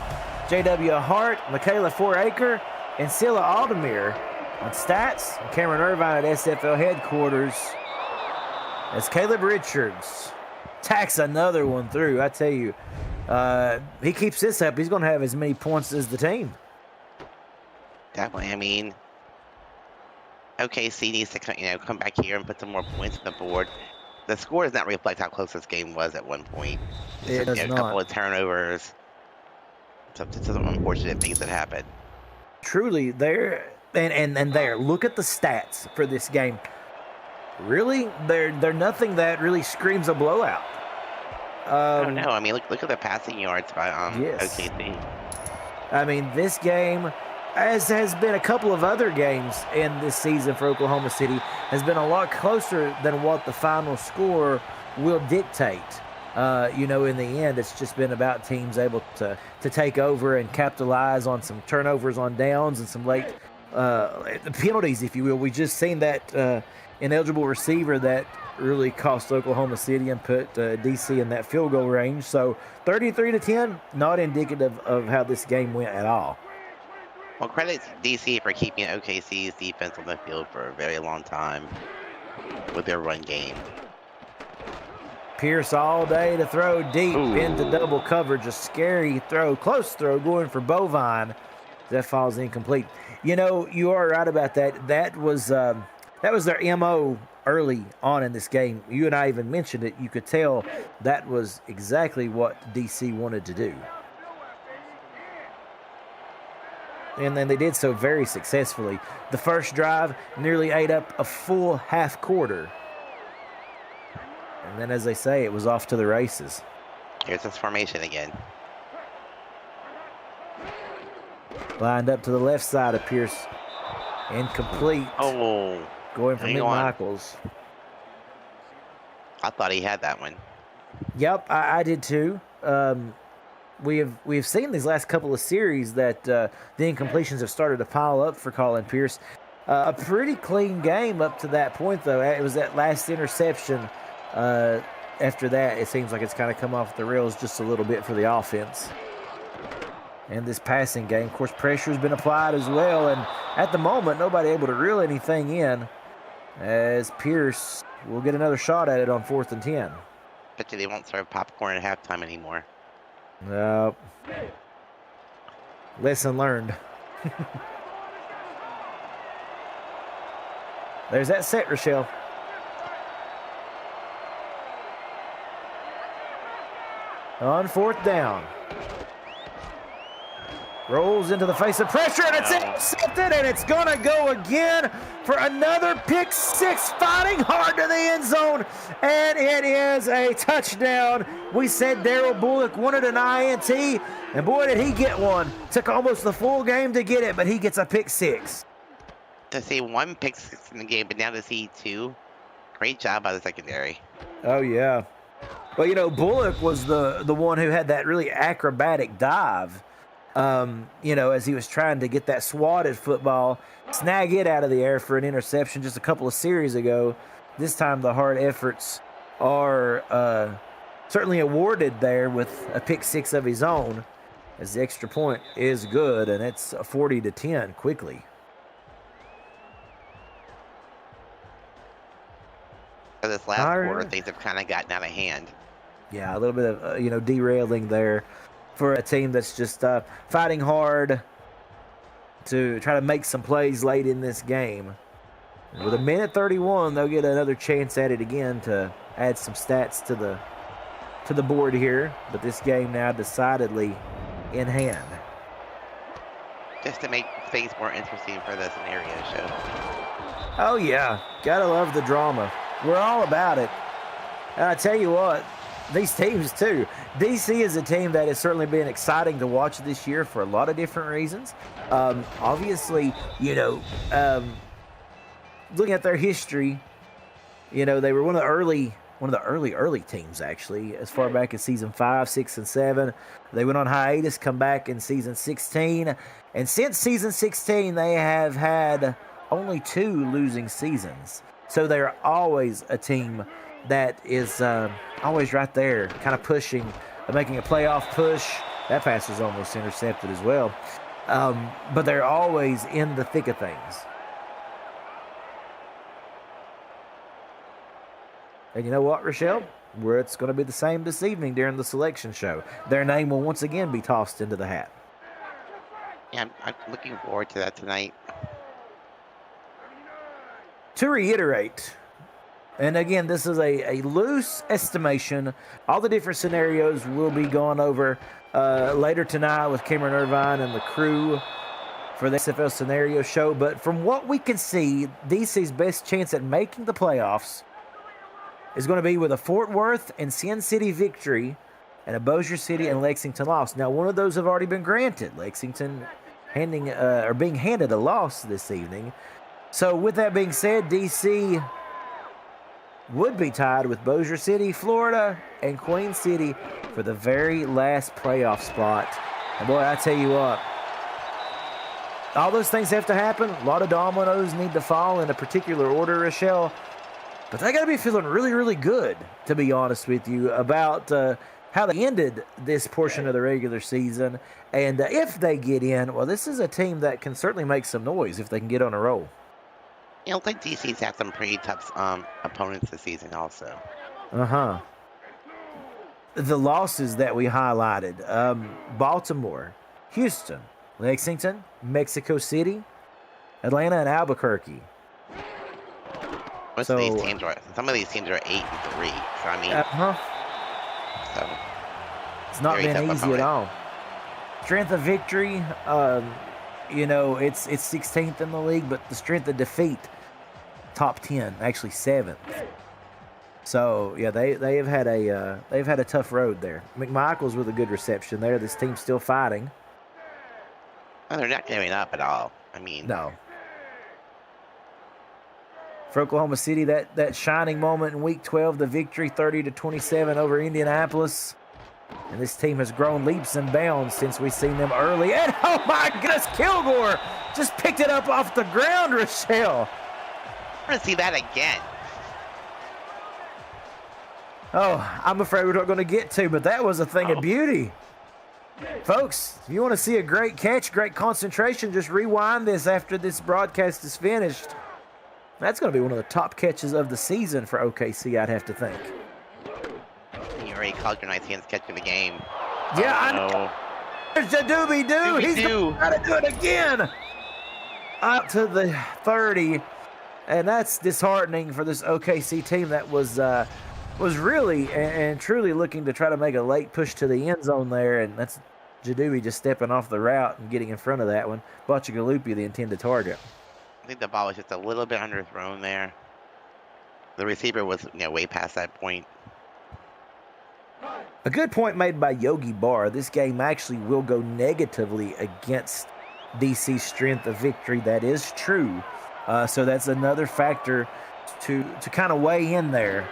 J.W. Hart, Michaela Foraker, and Scylla Aldemir on stats. And Cameron Irvine at SFL headquarters as Caleb Richards tacks another one through. I tell you, he keeps this up, he's going to have as many points as the team. Definitely. I mean, OKC needs to come back here and put some more points on the board. The score does not reflect how close this game was at one point. It does a not. couple of turnovers. Some unfortunate things that happened. Truly, there and there. Look at the stats for this game. Really, they're nothing that really screams a blowout. I don't know. I mean, look at the passing yards by yes. OKC. I mean, this game, as has been a couple of other games in this season for Oklahoma City, has been a lot closer than what the final score will dictate. In the end, it's just been about teams able to take over and capitalize on some turnovers on downs and some late penalties, if you will. We just seen that ineligible receiver that really cost Oklahoma City and put DC in that field goal range. So 33-10, not indicative of how this game went at all. Well, credit to DC for keeping OKC's defense on the field for a very long time with their run game. Pierce all day to throw deep into double coverage. A scary throw, close throw, going for Bovine. That falls incomplete. You are right about that. That was their MO early on in this game. You and I even mentioned it. You could tell that was exactly what DC wanted to do. And then they did so very successfully. The first drive nearly ate up a full half quarter. And then, as they say, it was off to the races. Here's this formation again. Lined up to the left side of Pierce. Incomplete. Oh. Going for McMichaels. I thought he had that one. Yep, I did too. We have seen these last couple of series that the incompletions have started to pile up for Colin Pierce. A pretty clean game up to that point, though. It was that last interception. After that, it seems like it's kind of come off the rails just a little bit for the offense. And this passing game, of course, pressure has been applied as well. And at the moment, nobody able to reel anything in, as Pierce will get another shot at it on 4th and 10. Bet you they won't serve popcorn at halftime anymore. Nope. Lesson learned. There's that set, Rochelle. On 4th down. Rolls into the face of pressure, and it's intercepted, and it's going to go again for another pick six, fighting hard to the end zone, and it is a touchdown. We said Darrell Bullock wanted an INT, and boy, did he get one. Took almost the full game to get it, but he gets a pick six. To see one pick six in the game, but now to see two, great job by the secondary. Oh, yeah. Well, Bullock was the one who had that really acrobatic dive. As he was trying to get that swatted football, snag it out of the air for an interception just a couple of series ago. This time the hard efforts are certainly awarded there with a pick six of his own, as the extra point is good, and it's 40-10 quickly. For this last quarter, things have kind of gotten out of hand. Yeah, a little bit of, derailing there for a team that's just fighting hard to try to make some plays late in this game. With 1:31, they'll get another chance at it again to add some stats to the board here. But this game now decidedly in hand. Just to make things more interesting for the scenario show. Oh, yeah. Gotta love the drama. We're all about it. And I tell you what, these teams too. DC is a team that has certainly been exciting to watch this year for a lot of different reasons. Obviously, looking at their history, they were one of the early teams, actually, as far back as season 5, 6, and 7. They went on hiatus, come back in season 16. And since season 16, they have had only 2 losing seasons. So they're always a team that is always right there, kind of pushing, making a playoff push. That pass was almost intercepted as well. But they're always in the thick of things. And you know what, Rochelle? It's going to be the same this evening during the selection show. Their name will once again be tossed into the hat. Yeah, I'm looking forward to that tonight. To reiterate, and again, this is a loose estimation. All the different scenarios will be gone over later tonight with Cameron Irvine and the crew for the SFL scenario show. But from what we can see, DC's best chance at making the playoffs is going to be with a Fort Worth and Sin City victory and a Bossier City and Lexington loss. Now, one of those have already been granted. Lexington being handed a loss this evening. So, with that being said, DC would be tied with Bossier City, Florida, and Queen City for the very last playoff spot. And boy, I tell you what, all those things have to happen. A lot of dominoes need to fall in a particular order, Rochelle. But they got to be feeling really, really good, to be honest with you, about how they ended this portion of the regular season. And if they get in, well, this is a team that can certainly make some noise if they can get on a roll. You know, like DC's had some pretty tough opponents this season also. Uh-huh. The losses that we highlighted, Baltimore, Houston, Lexington, Mexico City, Atlanta, and Albuquerque. Some of these teams are 8-3. So I mean, so it's not been easy at all. Strength of victory, you know, it's 16th in the league, but the strength of defeat, top 10, actually 7th. So yeah, they've had a tough road there. McMichael's with a good reception there. This team's still fighting. Oh, they're not giving up at all. I mean, no. For Oklahoma City, that shining moment in Week 12, the victory 30-27 over Indianapolis. And this team has grown leaps and bounds since we've seen them early. And oh my goodness, Kilgore just picked it up off the ground, Rochelle. I want to see that again. Oh, I'm afraid we're not going to get to, but that was a thing of beauty. Folks, if you want to see a great catch, great concentration, just rewind this after this broadcast is finished. That's going to be one of the top catches of the season for OKC, I'd have to think. You already called your nice hands catch of the game. Yeah, I know. There's Jadooby-Doo. He's got to do it again. Up to the 30. And that's disheartening for this OKC team that was really and truly looking to try to make a late push to the end zone there. And that's Jadooby just stepping off the route and getting in front of that one. Bachagalupi, the intended target. I think the ball was just a little bit underthrown there. The receiver was, way past that point. A good point made by Yogi Barr. This game actually will go negatively against DC's strength of victory. That is true. So that's another factor to kind of weigh in there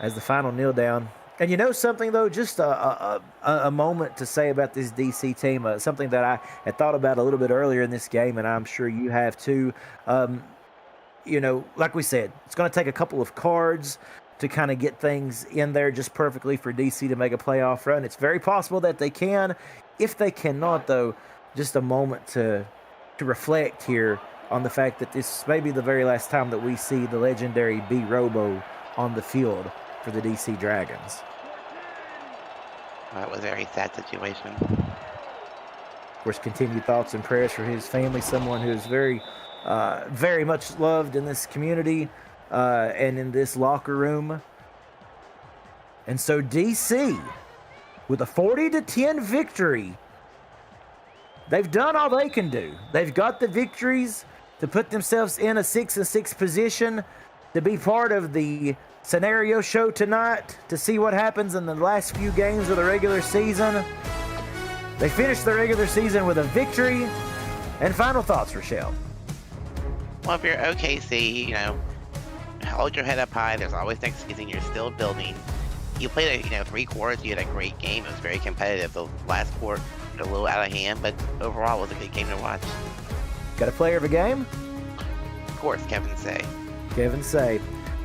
as the final kneel down. And you know something, though, just a moment to say about this DC team, something that I had thought about a little bit earlier in this game, and I'm sure you have too. Like we said, it's going to take a couple of cards to kind of get things in there just perfectly for DC to make a playoff run. It's very possible that they can. If they cannot, though, just a moment to reflect here on the fact that this may be the very last time that we see the legendary B. Robo on the field for the DC Dragons. That was a very sad situation. Of course, continued thoughts and prayers for his family, someone who is very, very much loved in this community and in this locker room. And so DC, with a 40-10 victory, they've done all they can do. They've got the victories to put themselves in a 6-6 position to be part of the scenario show tonight to see what happens in the last few games of the regular season. They finished the regular season with a victory. And final thoughts, Rochelle. Well, if you're OKC, hold your head up high. There's always next season. You're still building. You played 3 quarters. You had a great game. It was very competitive. The last quarter a little out of hand, but overall it was a good game to watch. Got a player of a game? Of course, Kevin Say.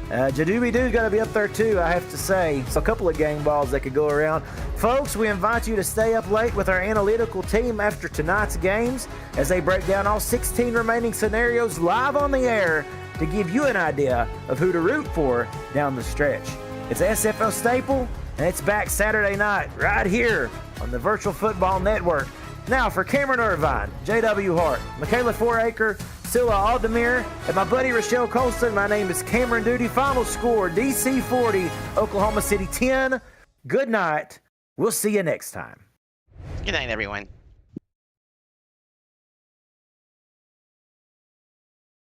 Jadooby-Doo's got to be up there too, I have to say. So a couple of game balls that could go around. Folks, we invite you to stay up late with our analytical team after tonight's games as they break down all 16 remaining scenarios live on the air to give you an idea of who to root for down the stretch. It's SFL Staple, and it's back Saturday night right here on the Virtual Football Network. Now for Cameron Irvine, J.W. Hart, Michaela Foraker, Scylla Aldemir, and my buddy Rochelle Colston, my name is Cameron Duty. Final score, DC 40, Oklahoma City 10. Good night. We'll see you next time. Good night, everyone.